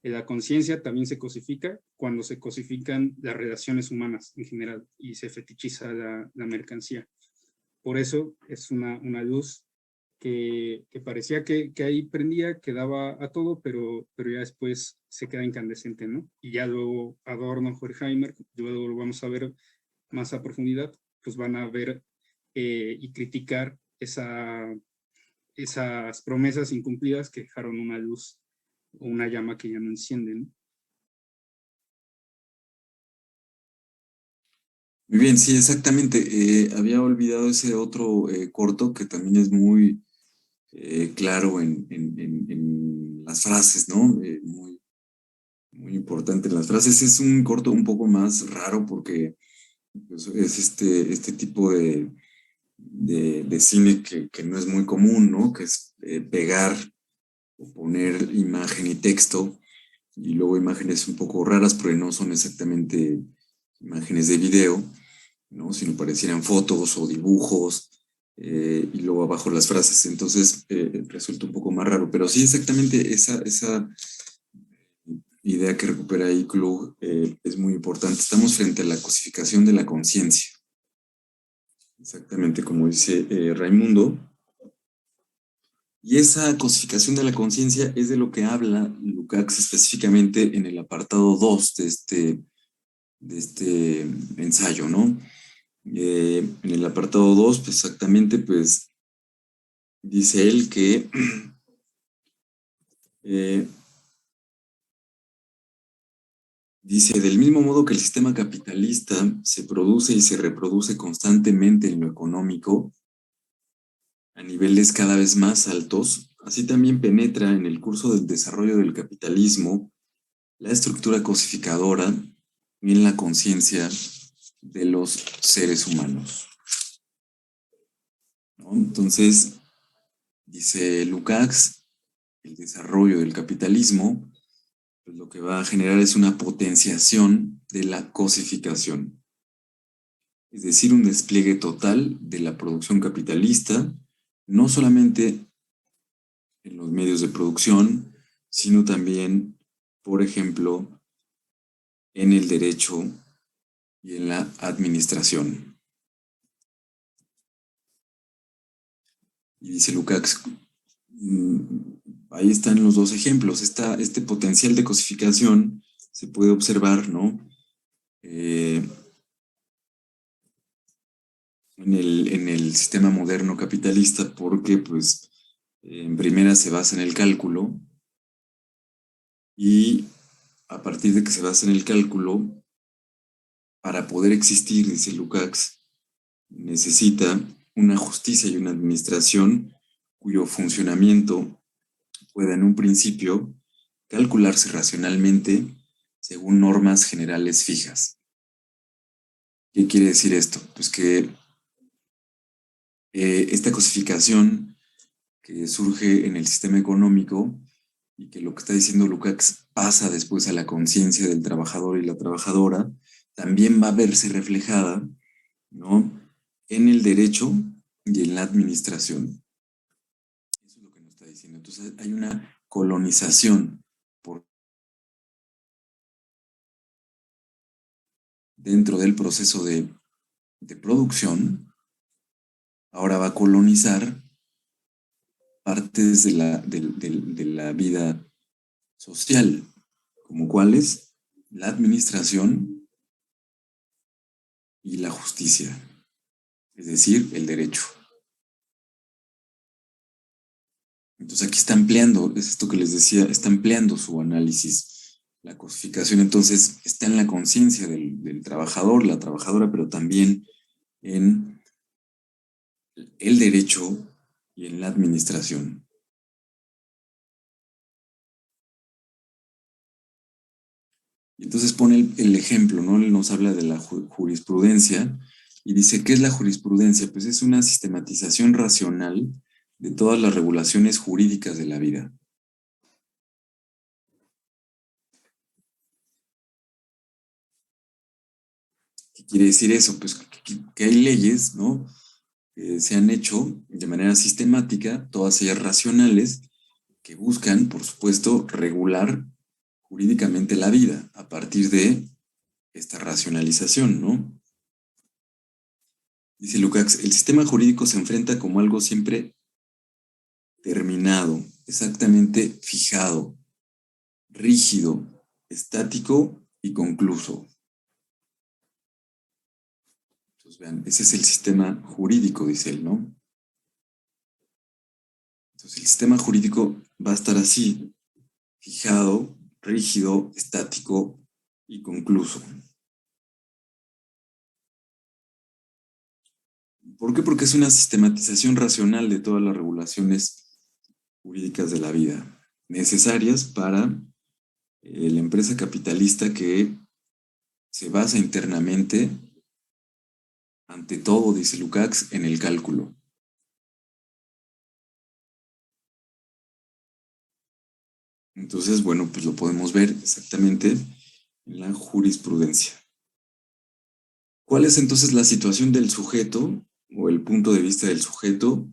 La conciencia también se cosifica cuando se cosifican las relaciones humanas en general y se fetichiza la mercancía. Por eso es una luz que parecía que ahí prendía, que daba a todo, pero ya después se queda incandescente, ¿no? Y ya luego Adorno, Horkheimer, luego lo vamos a ver más a profundidad, pues van a ver y criticar esas promesas incumplidas que dejaron una luz o una llama que ya no enciende, ¿no? Muy bien, sí, exactamente. Había olvidado ese otro corto que también es muy claro en las frases, ¿no? Muy, muy importante en las frases. Es un corto un poco más raro porque pues, es este tipo de cine que no es muy común, ¿no? Que es pegar o poner imagen y texto y luego imágenes un poco raras porque no son exactamente imágenes de video, ¿no? Sino parecieran fotos o dibujos, y luego abajo las frases. Entonces resulta un poco más raro, pero sí exactamente esa idea que recupera ahí Klug es muy importante. Estamos frente a la cosificación de la conciencia. Exactamente como dice Raimundo. Y esa cosificación de la conciencia es de lo que habla Lukács específicamente en el apartado 2 de este ensayo, ¿no? En el apartado 2, pues exactamente, pues dice él que dice, del mismo modo que el sistema capitalista se produce y se reproduce constantemente en lo económico a niveles cada vez más altos, así también penetra en el curso del desarrollo del capitalismo la estructura cosificadora en la conciencia de los seres humanos, ¿no? Entonces, dice Lukács, el desarrollo del capitalismo, pues lo que va a generar es una potenciación de la cosificación, es decir, un despliegue total de la producción capitalista, no solamente en los medios de producción, sino también, por ejemplo, en el derecho y en la administración. Y dice Lukács, ahí están los dos ejemplos. Este potencial de cosificación se puede observar, ¿no? En el sistema moderno capitalista, porque pues en primera se basa en el cálculo y a partir de que se basa en el cálculo, para poder existir, dice Lukács, necesita una justicia y una administración cuyo funcionamiento pueda en un principio calcularse racionalmente según normas generales fijas. ¿Qué quiere decir esto? Pues que esta cosificación que surge en el sistema económico y que lo que está diciendo Lukács pasa después a la conciencia del trabajador y la trabajadora, también va a verse reflejada, ¿no?, en el derecho y en la administración. Eso es lo que nos está diciendo. Entonces hay una colonización por dentro del proceso de producción. Ahora va a colonizar partes de la vida social, como cuáles: la administración y la justicia, es decir, el derecho. Entonces aquí está ampliando, es esto que les decía, está ampliando su análisis. La cosificación entonces está en la conciencia del trabajador, la trabajadora, pero también en el derecho y en la administración. Y entonces pone el ejemplo, ¿no? Él nos habla de la jurisprudencia y dice, ¿qué es la jurisprudencia? Pues es una sistematización racional de todas las regulaciones jurídicas de la vida. ¿Qué quiere decir eso? Pues que hay leyes, ¿no?, que se han hecho de manera sistemática, todas ellas racionales, que buscan, por supuesto, regular jurídicamente la vida a partir de esta racionalización, ¿no? Dice Lukács, el sistema jurídico se enfrenta como algo siempre terminado, exactamente fijado, rígido, estático y concluso. Entonces, vean, ese es el sistema jurídico, dice él, ¿no? Entonces, el sistema jurídico va a estar así, fijado, rígido, estático y concluso. ¿Por qué? Porque es una sistematización racional de todas las regulaciones jurídicas de la vida, necesarias para la empresa capitalista que se basa internamente, ante todo, dice Lukács, en el cálculo. Entonces, bueno, pues lo podemos ver exactamente en la jurisprudencia. ¿Cuál es entonces la situación del sujeto o el punto de vista del sujeto?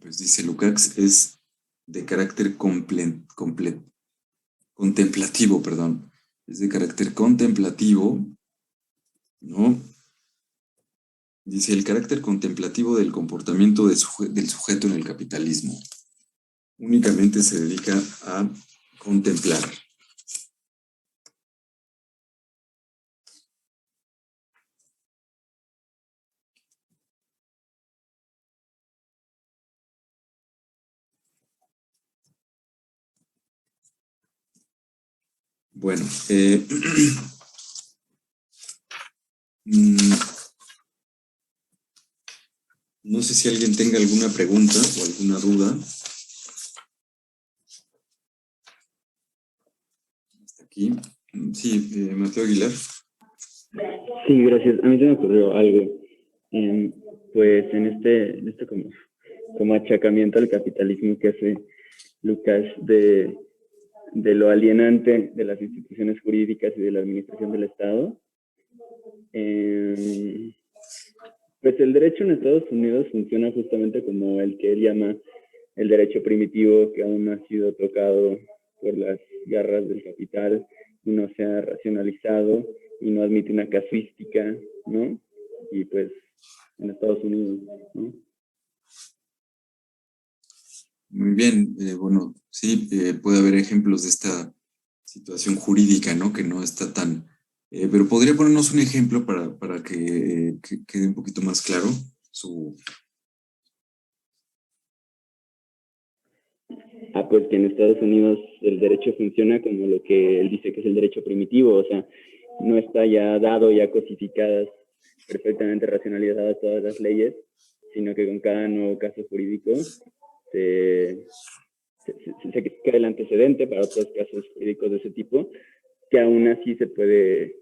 Pues dice Lukács, es de carácter contemplativo, perdón. Es de carácter contemplativo, ¿no? Dice el carácter contemplativo del comportamiento del sujeto en el capitalismo. únicamente se dedica a contemplar. Bueno, no sé si alguien tenga alguna pregunta o alguna duda. Hasta aquí. Sí, Mateo Aguilar. Sí, gracias. A mí se me ocurrió algo. Pues en este como achacamiento al capitalismo que hace Lucas de lo alienante de las instituciones jurídicas y de la administración del Estado. Pues el derecho en Estados Unidos funciona justamente como el que él llama el derecho primitivo, que aún no ha sido tocado por las garras del capital y no se ha racionalizado y no admite una casuística, ¿no? Y pues en Estados Unidos, ¿no? Muy bien, bueno, sí, puede haber ejemplos de esta situación jurídica, ¿no? Que no está tan... pero podría ponernos un ejemplo para que quede un poquito más claro su... Pues que en Estados Unidos el derecho funciona como lo que él dice que es el derecho primitivo, o sea, no está ya dado, ya cosificadas, perfectamente racionalizadas todas las leyes, sino que con cada nuevo caso jurídico se crea el antecedente para otros casos jurídicos de ese tipo, que aún así se puede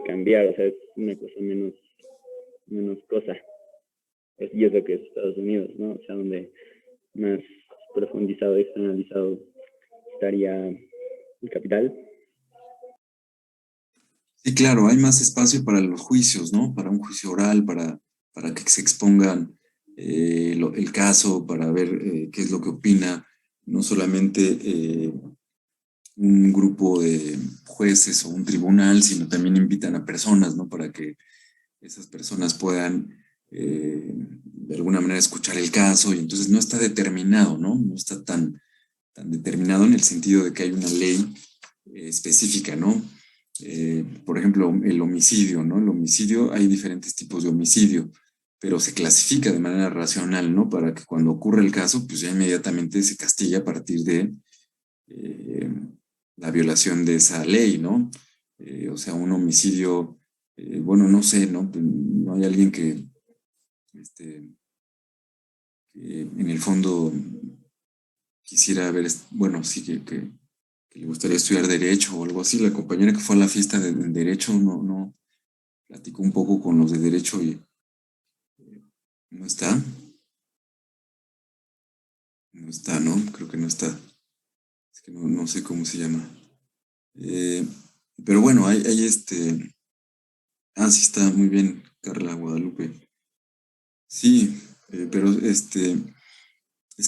cambiar, o sea, es una cosa menos cosa. Y es lo que es Estados Unidos, ¿no? O sea, donde más profundizado y externalizado estaría el capital. Sí, claro, hay más espacio para los juicios, ¿no? Para un juicio oral, para que se expongan el caso, para ver qué es lo que opina, no solamente un grupo de jueces o un tribunal, sino también invitan a personas, ¿no? Para que esas personas puedan de alguna manera escuchar el caso y entonces no está determinado, ¿no? No está tan determinado en el sentido de que hay una ley específica, ¿no? Por ejemplo, el homicidio, ¿no? El homicidio, hay diferentes tipos de homicidio, pero se clasifica de manera racional, ¿no? Para que cuando ocurre el caso, pues ya inmediatamente se castiga a partir de eh, la violación de esa ley, ¿no? O sea, un homicidio, bueno, no sé, ¿no? No hay alguien este, que en el fondo quisiera ver, bueno, sí que le gustaría estudiar Derecho o algo así. La compañera que fue a la fiesta de Derecho no platicó un poco con los de Derecho y no está. No está, ¿no? Creo que no está. Es que no sé cómo se llama. Pero bueno, hay este... Ah, sí está muy bien, Carla Guadalupe. Sí, pero es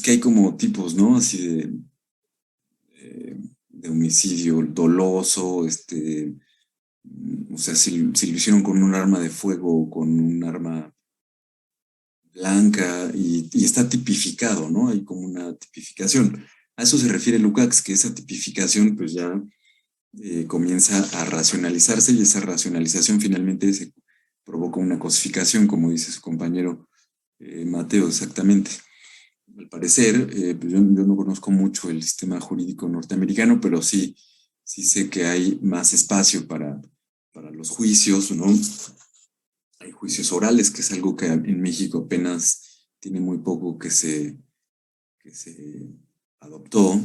que hay como tipos, ¿no? Así de homicidio doloso, o sea, si lo hicieron con un arma de fuego o con un arma blanca y está tipificado, ¿no? Hay como una tipificación. A eso se refiere Lukács, que esa tipificación pues ya comienza a racionalizarse y esa racionalización finalmente se provoca una cosificación, como dice su compañero Mateo, exactamente. Al parecer, pues yo no conozco mucho el sistema jurídico norteamericano, pero sí sé que hay más espacio para los juicios, ¿no? Hay juicios orales, que es algo que en México apenas tiene muy poco que se adoptó.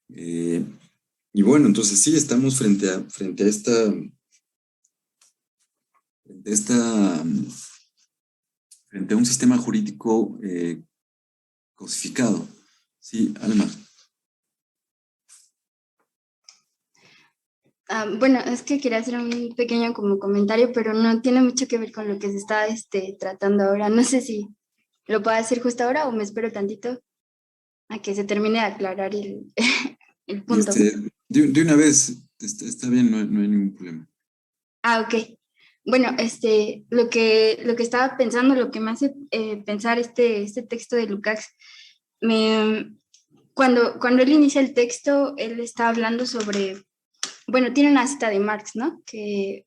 Y bueno, entonces sí, estamos frente a frente a un sistema jurídico cosificado. Sí, Alma. Bueno, es que quería hacer un pequeño como comentario, pero no tiene mucho que ver con lo que se está tratando ahora. No sé si lo puedo hacer justo ahora o me espero tantito a que se termine de aclarar el punto. De una vez, está bien, no hay ningún problema. Ok. Bueno, lo que estaba pensando, lo que me hace pensar este texto de Lukács, cuando él inicia el texto, él está hablando sobre, bueno, tiene una cita de Marx, ¿no? Que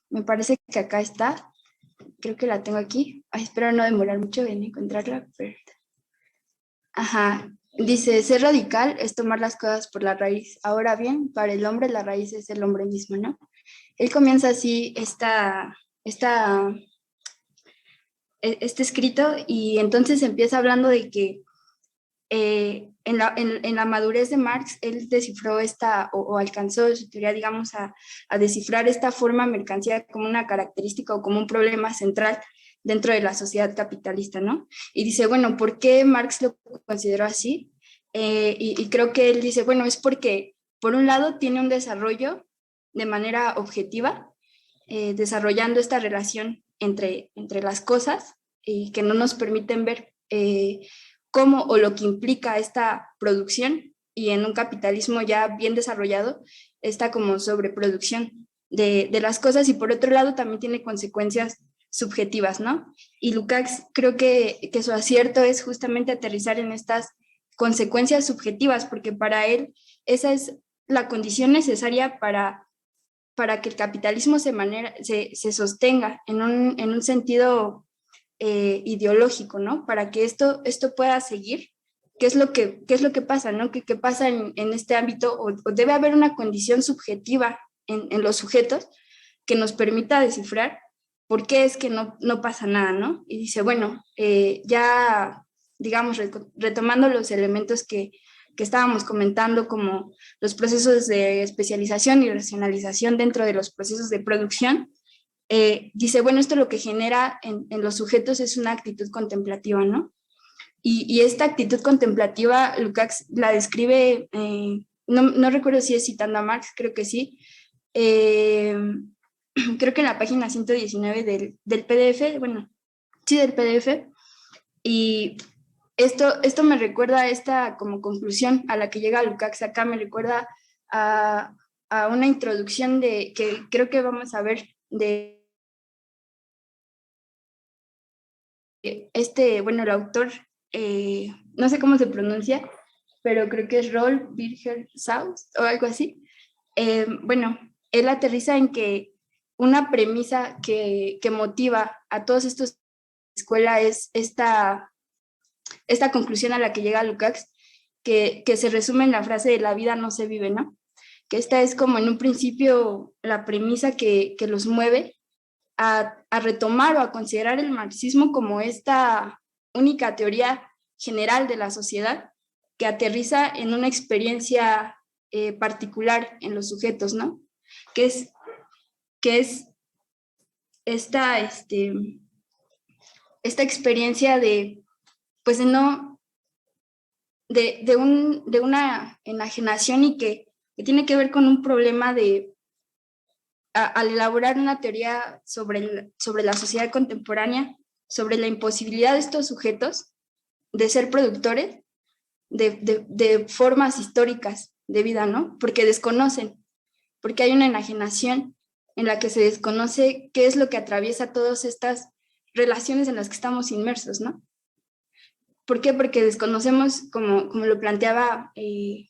me parece que acá está, creo que la tengo aquí. Ay, espero no demorar mucho en encontrarla, pero... Ajá, dice, ser radical es tomar las cosas por la raíz. Ahora bien, para el hombre la raíz es el hombre mismo, ¿no? Él comienza así este escrito y entonces empieza hablando de que en la madurez de Marx, él descifró o alcanzó su teoría, digamos, a descifrar esta forma mercancía como una característica o como un problema central dentro de la sociedad capitalista, ¿no? Y dice, bueno, ¿por qué Marx lo consideró así? Y creo que él dice, bueno, es porque, por un lado, tiene un desarrollo de manera objetiva, desarrollando esta relación entre las cosas y que no nos permiten ver cómo o lo que implica esta producción y en un capitalismo ya bien desarrollado, esta como sobreproducción de las cosas y por otro lado también tiene consecuencias subjetivas, ¿no? Y Lukács creo que su acierto es justamente aterrizar en estas consecuencias subjetivas, porque para él esa es la condición necesaria para que el capitalismo se sostenga en un sentido ideológico, ¿no? Para que esto pueda seguir, ¿qué es lo que pasa, ¿no? ¿Qué pasa en este ámbito? O debe haber una condición subjetiva en los sujetos que nos permita descifrar por qué es que no pasa nada, ¿no? Y dice, bueno, ya, digamos, retomando los elementos que estábamos comentando, como los procesos de especialización y racionalización dentro de los procesos de producción, dice, bueno, esto lo que genera en los sujetos es una actitud contemplativa, ¿no? Y esta actitud contemplativa, Lukács la describe, no recuerdo si es citando a Marx, creo que sí, creo que en la página 119 del PDF, bueno, sí, del PDF, y esto me recuerda a esta como conclusión a la que llega Lukács acá, me recuerda a una introducción que creo que vamos a ver de bueno, el autor, no sé cómo se pronuncia, pero creo que es Rolf Birger Saus o algo así. Bueno, él aterriza en que una premisa que motiva a todos estos escuela es esta conclusión a la que llega Lukács, que se resume en la frase de la vida no se vive, ¿no? Que esta es como en un principio la premisa que los mueve a retomar o a considerar el marxismo como esta única teoría general de la sociedad que aterriza en una experiencia particular en los sujetos, ¿no? Que es esta experiencia de, pues de una enajenación y que tiene que ver con un problema al elaborar una teoría sobre la sociedad contemporánea, sobre la imposibilidad de estos sujetos de ser productores de formas históricas de vida, ¿no? Porque desconocen, porque hay una enajenación en la que se desconoce qué es lo que atraviesa todas estas relaciones en las que estamos inmersos, ¿no? ¿Por qué? Porque desconocemos, como lo planteaba el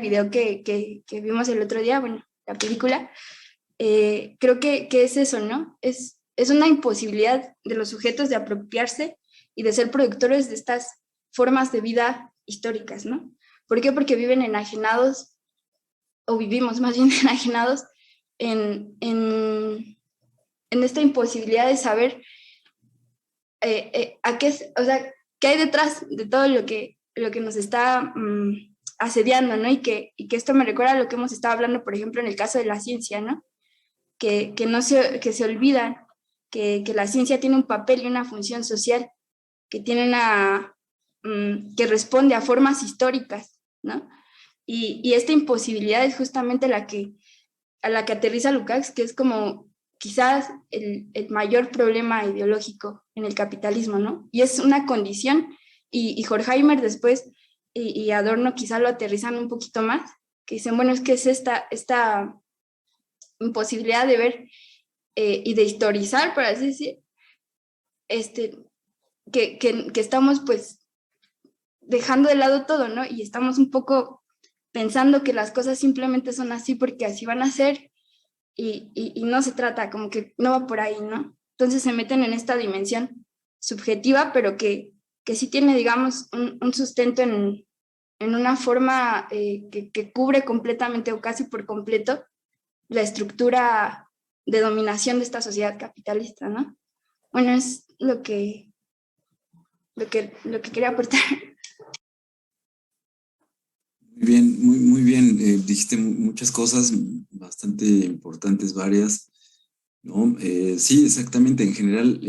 video que vimos el otro día, bueno, la película, creo que es eso, ¿no? Es una imposibilidad de los sujetos de apropiarse y de ser productores de estas formas de vida históricas, ¿no? ¿Por qué? Porque viven enajenados, o vivimos más bien enajenados en esta imposibilidad de saber o sea, qué hay detrás de todo lo que nos está asediando, ¿no? Y que esto me recuerda a lo que hemos estado hablando, por ejemplo, en el caso de la ciencia, ¿no? Que se olvidan que la ciencia tiene un papel y una función social, que tiene que responde a formas históricas, ¿no? Y esta imposibilidad es justamente a la que aterriza Lukács, que es como quizás el mayor problema ideológico en el capitalismo, ¿no? Y es una condición, y Horkheimer después y Adorno quizá lo aterrizan un poquito más, que dicen, bueno, es que es esta imposibilidad de ver y de historizar, por así decir, que estamos pues dejando de lado todo, ¿no? Y estamos un poco pensando que las cosas simplemente son así porque así van a ser y no se trata, como que no va por ahí, ¿no? Entonces se meten en esta dimensión subjetiva, pero que sí tiene, digamos, un sustento en una forma que cubre completamente o casi por completo la estructura de dominación de esta sociedad capitalista, ¿no? Bueno, es lo que quería aportar. Muy bien, muy bien. Dijiste muchas cosas bastante importantes, varias, ¿no? Sí, exactamente. En general,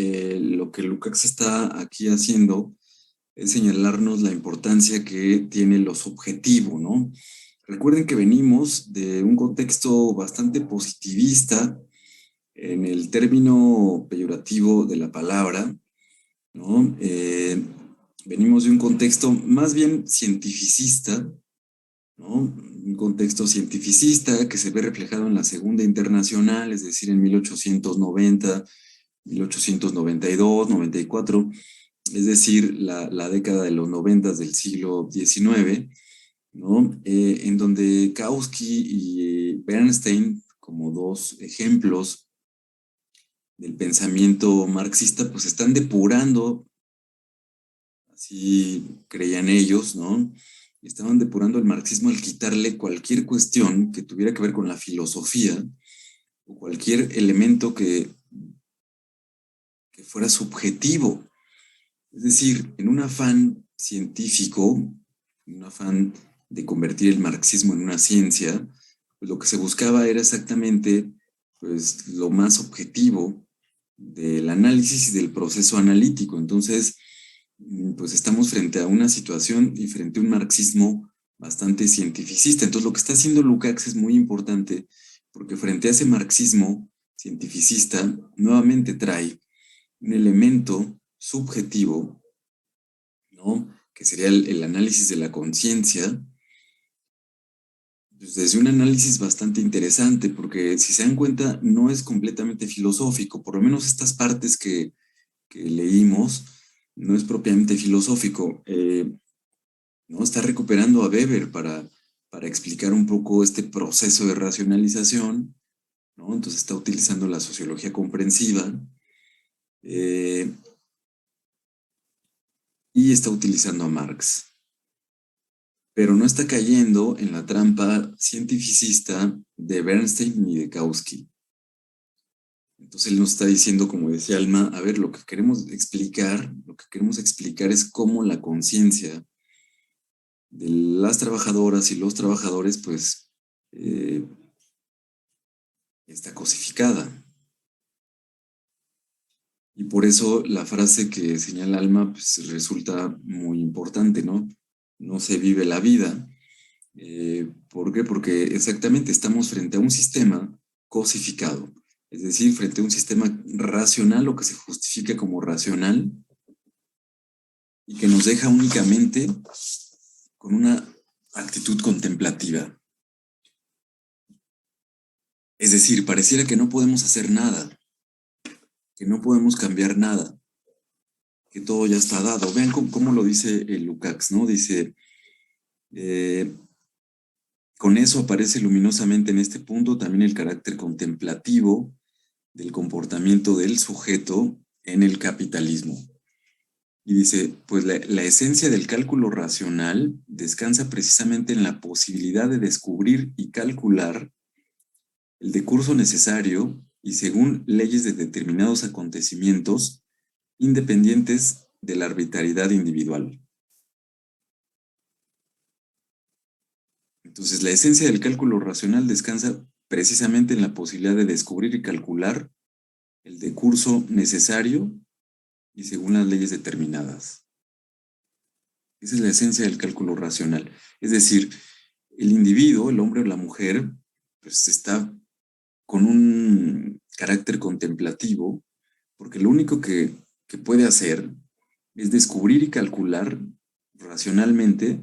lo que Lukács está aquí haciendo es señalarnos la importancia que tiene lo subjetivo, ¿no? Recuerden que venimos de un contexto bastante positivista en el término peyorativo de la palabra, ¿no? Venimos de un contexto más bien cientificista, ¿no? Un contexto cientificista que se ve reflejado en la Segunda Internacional, es decir, en 1890, 1892, 94, es decir, la década de los 90 del siglo XIX, ¿no? En donde Kautsky y Bernstein, como dos ejemplos del pensamiento marxista, pues están depurando, así creían ellos, ¿no? Estaban depurando el marxismo al quitarle cualquier cuestión que tuviera que ver con la filosofía o cualquier elemento que fuera subjetivo. Es decir, en un afán científico, en un afán de convertir el marxismo en una ciencia, pues lo que se buscaba era exactamente pues, lo más objetivo del análisis y del proceso analítico. Entonces, pues estamos frente a una situación y frente a un marxismo bastante cientificista. Entonces, lo que está haciendo Lukács es muy importante porque frente a ese marxismo cientificista, nuevamente trae un elemento subjetivo, ¿no? Que sería el análisis de la conciencia, pues desde un análisis bastante interesante, porque si se dan cuenta, no es completamente filosófico, por lo menos estas partes que leímos, no es propiamente filosófico, ¿no? Está recuperando a Weber para explicar un poco este proceso de racionalización, ¿no? Entonces está utilizando la sociología comprensiva, y está utilizando a Marx, pero no está cayendo en la trampa cientificista de Bernstein ni de Kautsky. Entonces él nos está diciendo, como decía Alma, a ver, lo que queremos explicar es cómo la conciencia de las trabajadoras y los trabajadores, pues, está cosificada. Y por eso la frase que señala Alma, pues, resulta muy importante, ¿no? No se vive la vida. ¿Por qué? Porque exactamente estamos frente a un sistema cosificado, es decir, frente a un sistema racional, lo que se justifica como racional, y que nos deja únicamente con una actitud contemplativa. Es decir, pareciera que no podemos hacer nada, que no podemos cambiar nada, que todo ya está dado. Vean cómo lo dice Lukács, ¿no? Dice, con eso aparece luminosamente en este punto también el carácter contemplativo del comportamiento del sujeto en el capitalismo. Y dice, pues la esencia del cálculo racional descansa precisamente en la posibilidad de descubrir y calcular el decurso necesario y según leyes de determinados acontecimientos independientes de la arbitrariedad individual. Entonces, la esencia del cálculo racional descansa precisamente en la posibilidad de descubrir y calcular el decurso necesario y según las leyes determinadas. Esa es la esencia del cálculo racional. Es decir, el individuo, el hombre o la mujer, pues está con un carácter contemplativo, porque lo único que puede hacer es descubrir y calcular racionalmente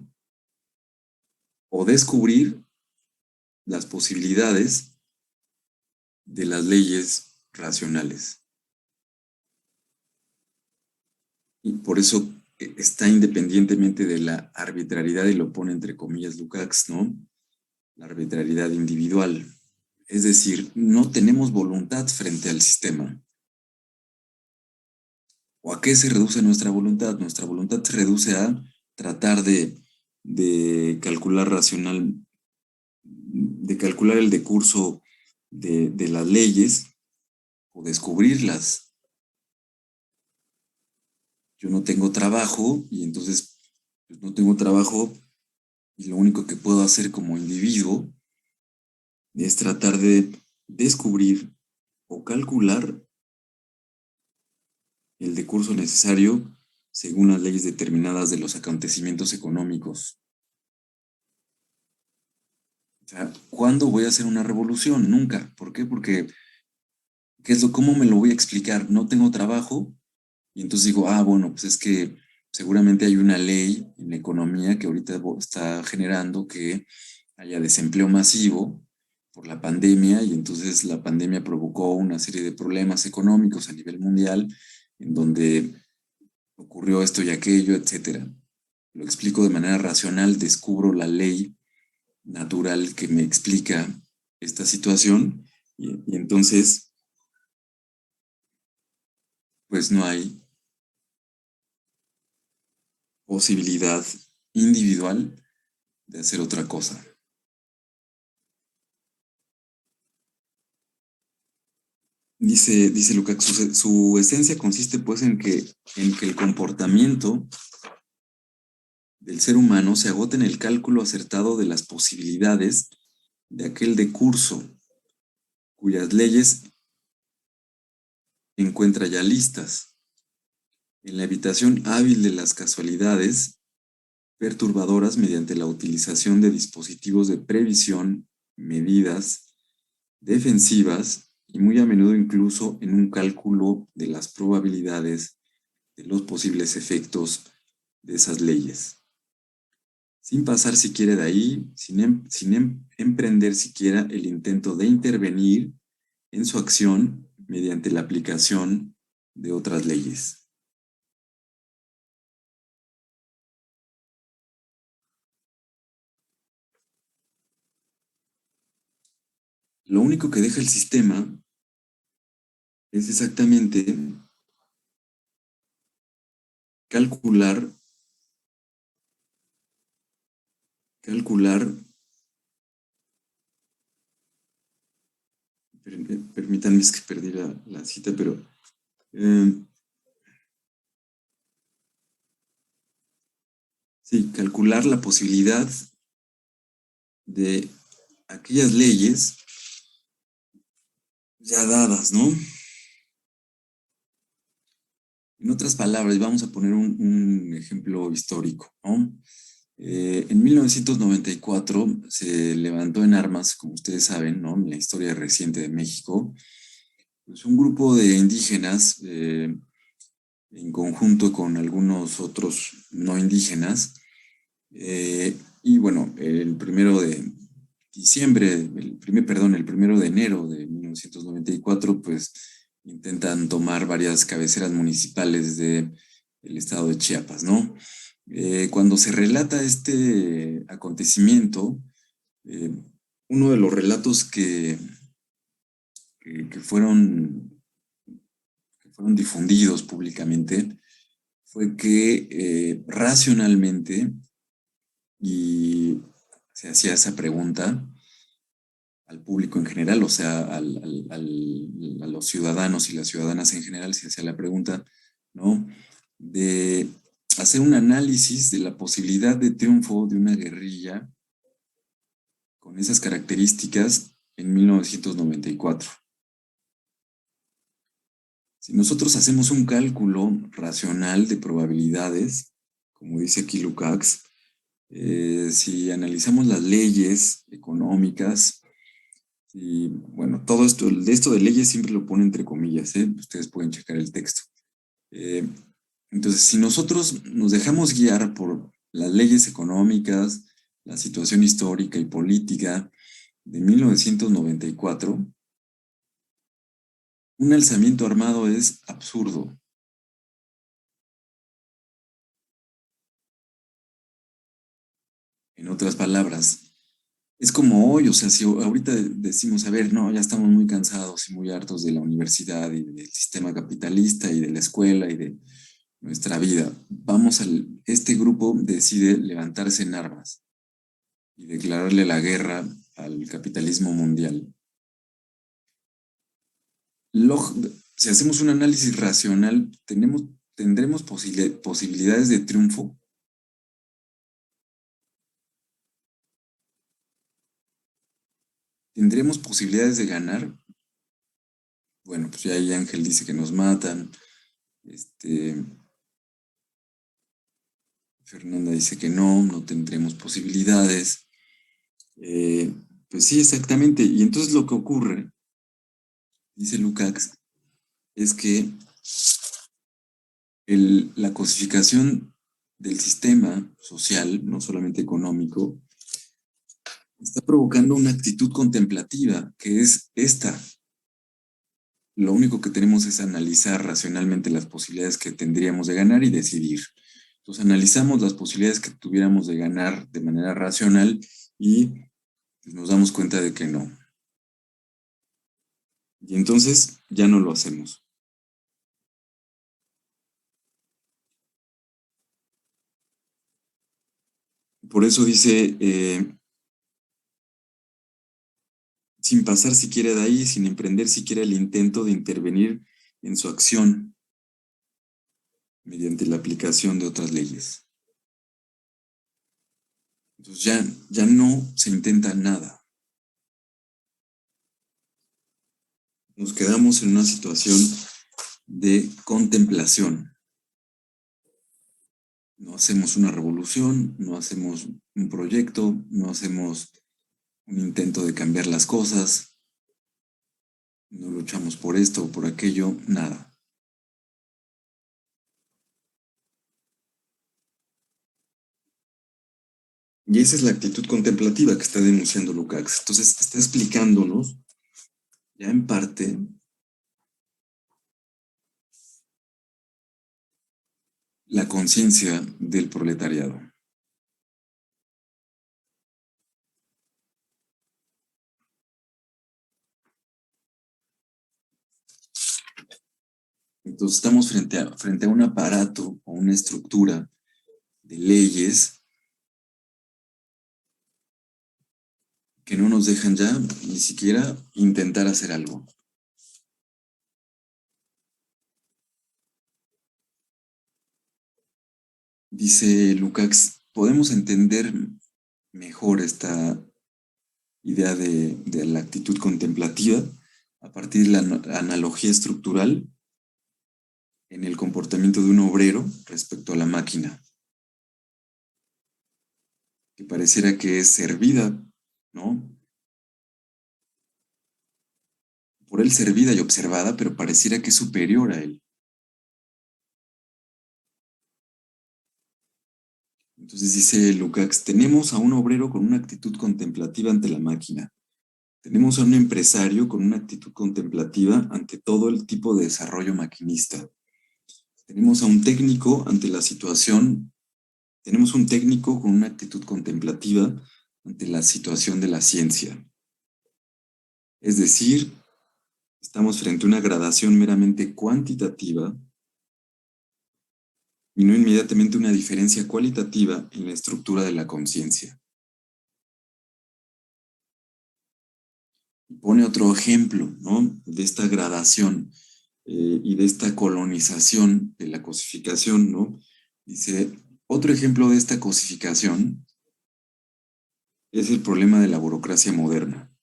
o descubrir las posibilidades de las leyes racionales. Y por eso está independientemente de la arbitrariedad, y lo pone entre comillas Lukács, ¿no? La arbitrariedad individual. Es decir, no tenemos voluntad frente al sistema. ¿O a qué se reduce nuestra voluntad? Nuestra voluntad se reduce a tratar de calcular de calcular el decurso de las leyes o descubrirlas. Yo no tengo trabajo y entonces pues, no tengo trabajo y lo único que puedo hacer como individuo es tratar de descubrir o calcular el decurso necesario según las leyes determinadas de los acontecimientos económicos. O sea, ¿cuándo voy a hacer una revolución? Nunca. ¿Por qué? Porque, ¿cómo me lo voy a explicar? No tengo trabajo y entonces digo, bueno, pues es que seguramente hay una ley en la economía que ahorita está generando que haya desempleo masivo por la pandemia, y entonces la pandemia provocó una serie de problemas económicos a nivel mundial en donde ocurrió esto y aquello, etcétera. Lo explico de manera racional, descubro la ley natural que me explica esta situación y entonces pues no hay posibilidad individual de hacer otra cosa. Dice Lukács, su esencia consiste pues en que el comportamiento del ser humano se agota en el cálculo acertado de las posibilidades de aquel decurso cuyas leyes encuentra ya listas. En la evitación hábil de las casualidades perturbadoras mediante la utilización de dispositivos de previsión, medidas defensivas y muy a menudo incluso en un cálculo de las probabilidades de los posibles efectos de esas leyes. Sin pasar siquiera de ahí, sin emprender siquiera el intento de intervenir en su acción mediante la aplicación de otras leyes. Lo único que deja el sistema es exactamente calcular, permítanme, es que perdí la cita, pero sí, calcular la posibilidad de aquellas leyes ya dadas, ¿no? En otras palabras, vamos a poner un ejemplo histórico, ¿no? En 1994 se levantó en armas, como ustedes saben, ¿no? En la historia reciente de México, pues un grupo de indígenas, en conjunto con algunos otros no indígenas, y bueno, el primero de enero de 1994, pues intentan tomar varias cabeceras municipales del estado de Chiapas, ¿no? Cuando se relata este acontecimiento, eh, uno de los relatos que fueron difundidos públicamente fue que racionalmente, y se hacía esa pregunta al público en general, o sea, a los ciudadanos y las ciudadanas en general, se hacía la pregunta, ¿no? De hacer un análisis de la posibilidad de triunfo de una guerrilla con esas características en 1994. Si nosotros hacemos un cálculo racional de probabilidades, como dice aquí Lukács, si analizamos las leyes económicas, y bueno, todo esto, de leyes siempre lo pone entre comillas, ustedes pueden checar el texto. Entonces, si nosotros nos dejamos guiar por las leyes económicas, la situación histórica y política de 1994, un alzamiento armado es absurdo. En otras palabras, es como hoy, o sea, si ahorita decimos, a ver, no, ya estamos muy cansados y muy hartos de la universidad y del sistema capitalista y de la escuela y de nuestra vida. Este grupo decide levantarse en armas y declararle la guerra al capitalismo mundial. Si hacemos un análisis racional, ¿tendremos posibilidades de triunfo? ¿Tendremos posibilidades de ganar? Bueno, pues ya ahí Ángel dice que nos matan. Fernanda dice que no tendremos posibilidades. Pues sí, exactamente. Y entonces lo que ocurre, dice Lukács, es que la cosificación del sistema social, no solamente económico, está provocando una actitud contemplativa, que es esta. Lo único que tenemos es analizar racionalmente las posibilidades que tendríamos de ganar y decidir. Entonces analizamos las posibilidades que tuviéramos de ganar de manera racional y nos damos cuenta de que no. Y entonces ya no lo hacemos. Por eso dice, sin pasar siquiera de ahí, sin emprender siquiera el intento de intervenir en su acción mediante la aplicación de otras leyes. Entonces ya no se intenta nada. Nos quedamos en una situación de contemplación. No hacemos una revolución, no hacemos un proyecto, no hacemos un intento de cambiar las cosas, no luchamos por esto o por aquello, nada. Y esa es la actitud contemplativa que está denunciando Lukács. Entonces está explicándonos, ya en parte, la conciencia del proletariado. Entonces estamos frente a un aparato o una estructura de leyes que no nos dejan ya ni siquiera intentar hacer algo. Dice Lukács, podemos entender mejor esta idea de la actitud contemplativa a partir de la analogía estructural en el comportamiento de un obrero respecto a la máquina, que pareciera que es servida, ¿no? Por él servida y observada, pero pareciera que es superior a él. Entonces dice Lukács, tenemos a un obrero con una actitud contemplativa ante la máquina. Tenemos a un empresario con una actitud contemplativa ante todo el tipo de desarrollo maquinista. Tenemos a un técnico ante la situación. Tenemos un técnico con una actitud contemplativa ante la situación de la ciencia. Es decir, estamos frente a una gradación meramente cuantitativa y no inmediatamente una diferencia cualitativa en la estructura de la conciencia. Pone otro ejemplo, ¿no?, de esta gradación y de esta colonización de la cosificación, ¿no? Dice, otro ejemplo de esta cosificación es el problema de la burocracia moderna.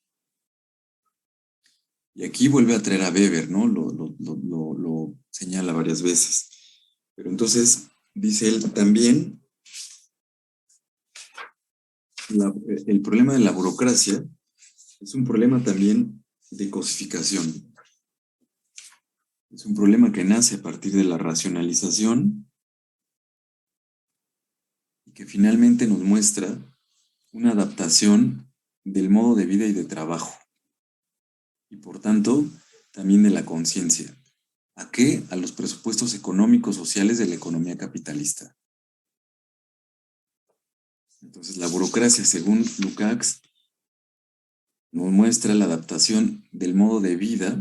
Y aquí vuelve a traer a Weber, ¿no? Lo señala varias veces. Pero entonces, dice él también, el problema de la burocracia es un problema también de cosificación. Es un problema que nace a partir de la racionalización y que finalmente nos muestra una adaptación del modo de vida y de trabajo. Y por tanto, también de la conciencia. ¿A qué? A los presupuestos económicos sociales de la economía capitalista. Entonces, la burocracia, según Lukács, nos muestra la adaptación del modo de vida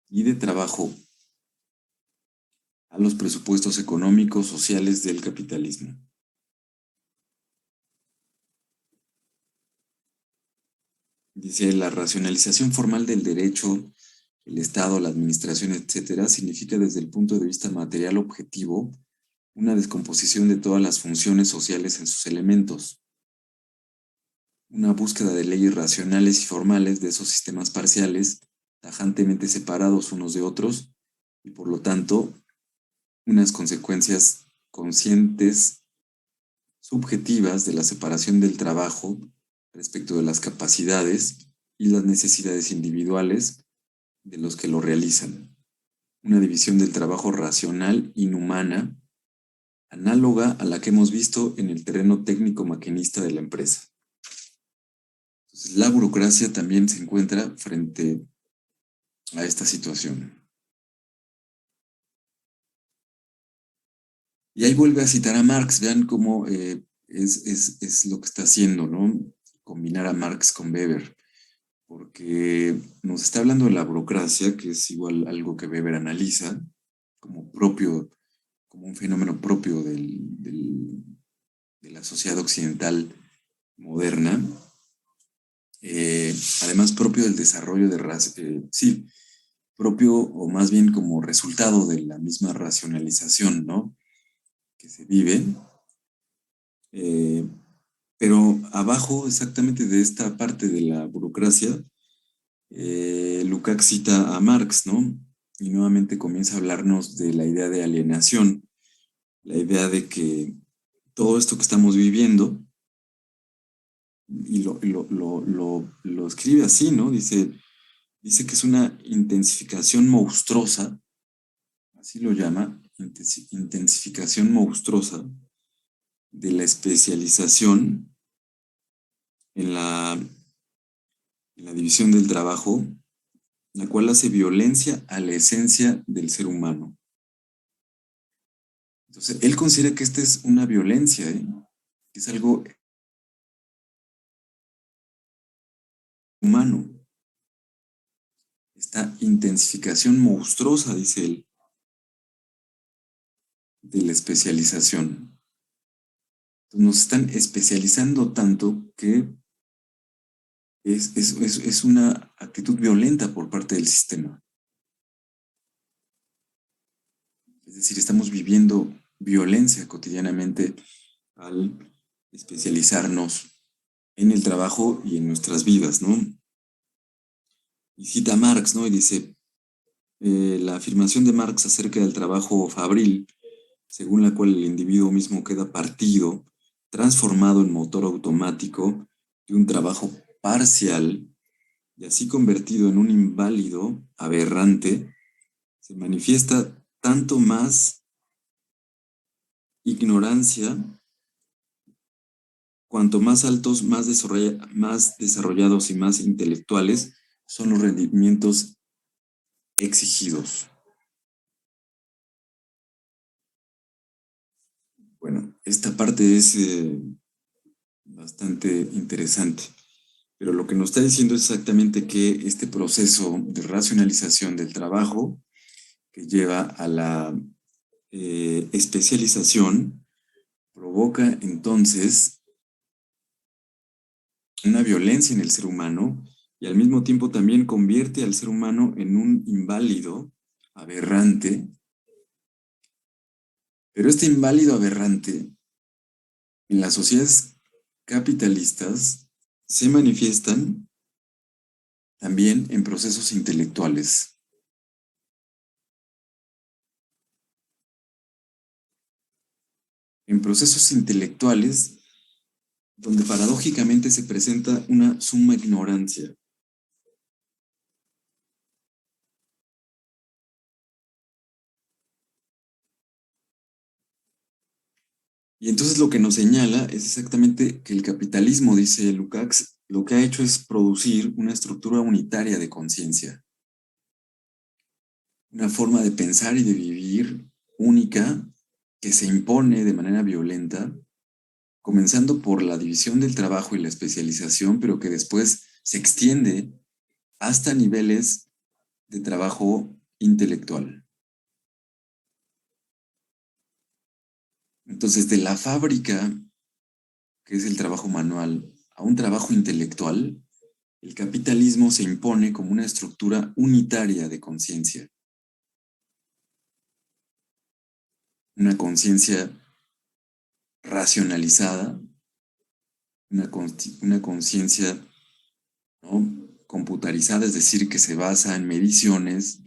y de trabajo a los presupuestos económicos, sociales del capitalismo. Dice, la racionalización formal del derecho, el Estado, la administración, etcétera, significa desde el punto de vista material objetivo una descomposición de todas las funciones sociales en sus elementos, una búsqueda de leyes racionales y formales de esos sistemas parciales, tajantemente separados unos de otros, y por lo tanto, unas consecuencias conscientes, subjetivas de la separación del trabajo respecto de las capacidades y las necesidades individuales de los que lo realizan. Una división del trabajo racional inhumana, análoga a la que hemos visto en el terreno técnico maquinista de la empresa. Entonces, la burocracia también se encuentra frente a esta situación. Y ahí vuelve a citar a Marx. Vean cómo es lo que está haciendo, ¿no? Combinar a Marx con Weber, porque nos está hablando de la burocracia, que es igual algo que Weber analiza como propio, como un fenómeno propio de la sociedad occidental moderna, además propio del desarrollo de sí, propio o más bien como resultado de la misma racionalización, ¿no?, que se vive, pero abajo exactamente de esta parte de la burocracia, Lukács cita a Marx, ¿no? Y nuevamente comienza a hablarnos de la idea de alienación, la idea de que todo esto que estamos viviendo, y lo escribe así, ¿no? Dice que es una intensificación monstruosa, así lo llama, intensificación monstruosa de la especialización en la división del trabajo, la cual hace violencia a la esencia del ser humano. Entonces, él considera que esta es una violencia, que es algo humano. Esta intensificación monstruosa, dice él, de la especialización. Entonces, nos están especializando tanto que es una actitud violenta por parte del sistema. Es decir, estamos viviendo violencia cotidianamente al especializarnos en el trabajo y en nuestras vidas, ¿no? Y cita a Marx, ¿no? Y dice, la afirmación de Marx acerca del trabajo fabril, según la cual el individuo mismo queda partido, transformado en motor automático de un trabajo parcial y así convertido en un inválido aberrante, se manifiesta tanto más ignorancia, cuanto más altos, más desarrollados y más intelectuales son los rendimientos exigidos. Bueno, esta parte es bastante interesante, pero lo que nos está diciendo es exactamente que este proceso de racionalización del trabajo que lleva a la especialización provoca entonces una violencia en el ser humano y al mismo tiempo también convierte al ser humano en un inválido aberrante. Pero este inválido aberrante en las sociedades capitalistas se manifiestan también en procesos intelectuales. En procesos intelectuales donde paradójicamente se presenta una suma ignorancia. Y entonces lo que nos señala es exactamente que el capitalismo, dice Lukács, lo que ha hecho es producir una estructura unitaria de conciencia. Una forma de pensar y de vivir única que se impone de manera violenta comenzando por la división del trabajo y la especialización, pero que después se extiende hasta niveles de trabajo intelectual. Entonces, de la fábrica, que es el trabajo manual, a un trabajo intelectual, el capitalismo se impone como una estructura unitaria de conciencia. Una conciencia racionalizada, una conciencia, ¿no?, computarizada, es decir, que se basa en mediciones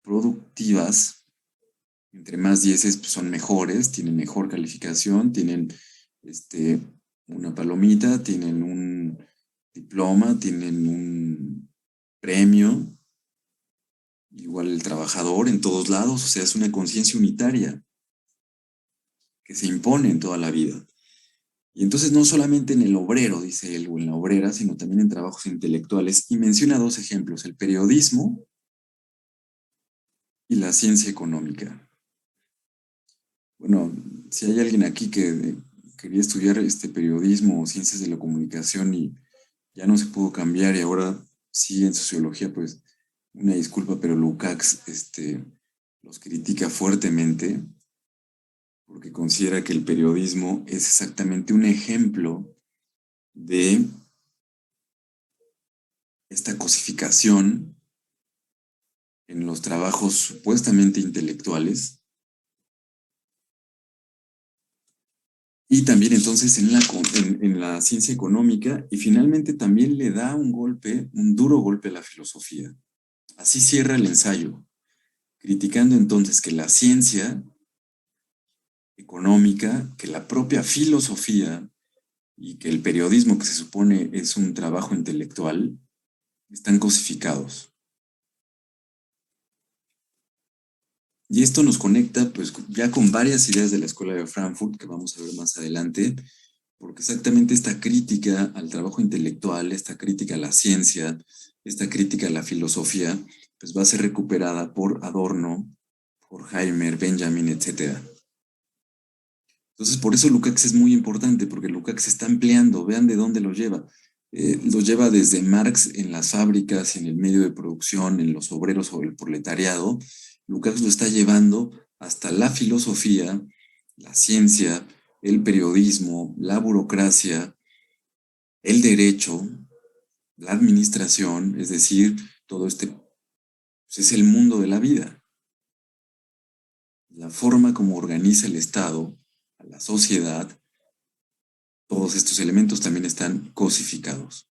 productivas. Entre más dieces, pues, son mejores, tienen mejor calificación, tienen una palomita, tienen un diploma, tienen un premio. Igual el trabajador en todos lados, o sea, es una conciencia unitaria que se impone en toda la vida. Y entonces no solamente en el obrero, dice él, o en la obrera, sino también en trabajos intelectuales. Y menciona dos ejemplos, el periodismo y la ciencia económica. Bueno, si hay alguien aquí que quería estudiar periodismo o ciencias de la comunicación y ya no se pudo cambiar y ahora sí en sociología, pues una disculpa, pero Lukács los critica fuertemente porque considera que el periodismo es exactamente un ejemplo de esta cosificación en los trabajos supuestamente intelectuales y también entonces en la ciencia económica, y finalmente también le da un duro golpe a la filosofía. Así cierra el ensayo, criticando entonces que la ciencia económica, que la propia filosofía y que el periodismo, que se supone es un trabajo intelectual, están cosificados. Y esto nos conecta pues ya con varias ideas de la Escuela de Frankfurt que vamos a ver más adelante, porque exactamente esta crítica al trabajo intelectual, esta crítica a la ciencia, esta crítica a la filosofía, pues va a ser recuperada por Adorno, por Heimer, Benjamin, etc. Entonces, por eso Lukács es muy importante, porque Lukács está ampliando, vean de dónde lo lleva. Lo lleva desde Marx en las fábricas, en el medio de producción, en los obreros o el proletariado. Lukács lo está llevando hasta la filosofía, la ciencia, el periodismo, la burocracia, el derecho, la administración, es decir, todo pues es el mundo de la vida. La forma como organiza el Estado, a la sociedad, todos estos elementos también están cosificados.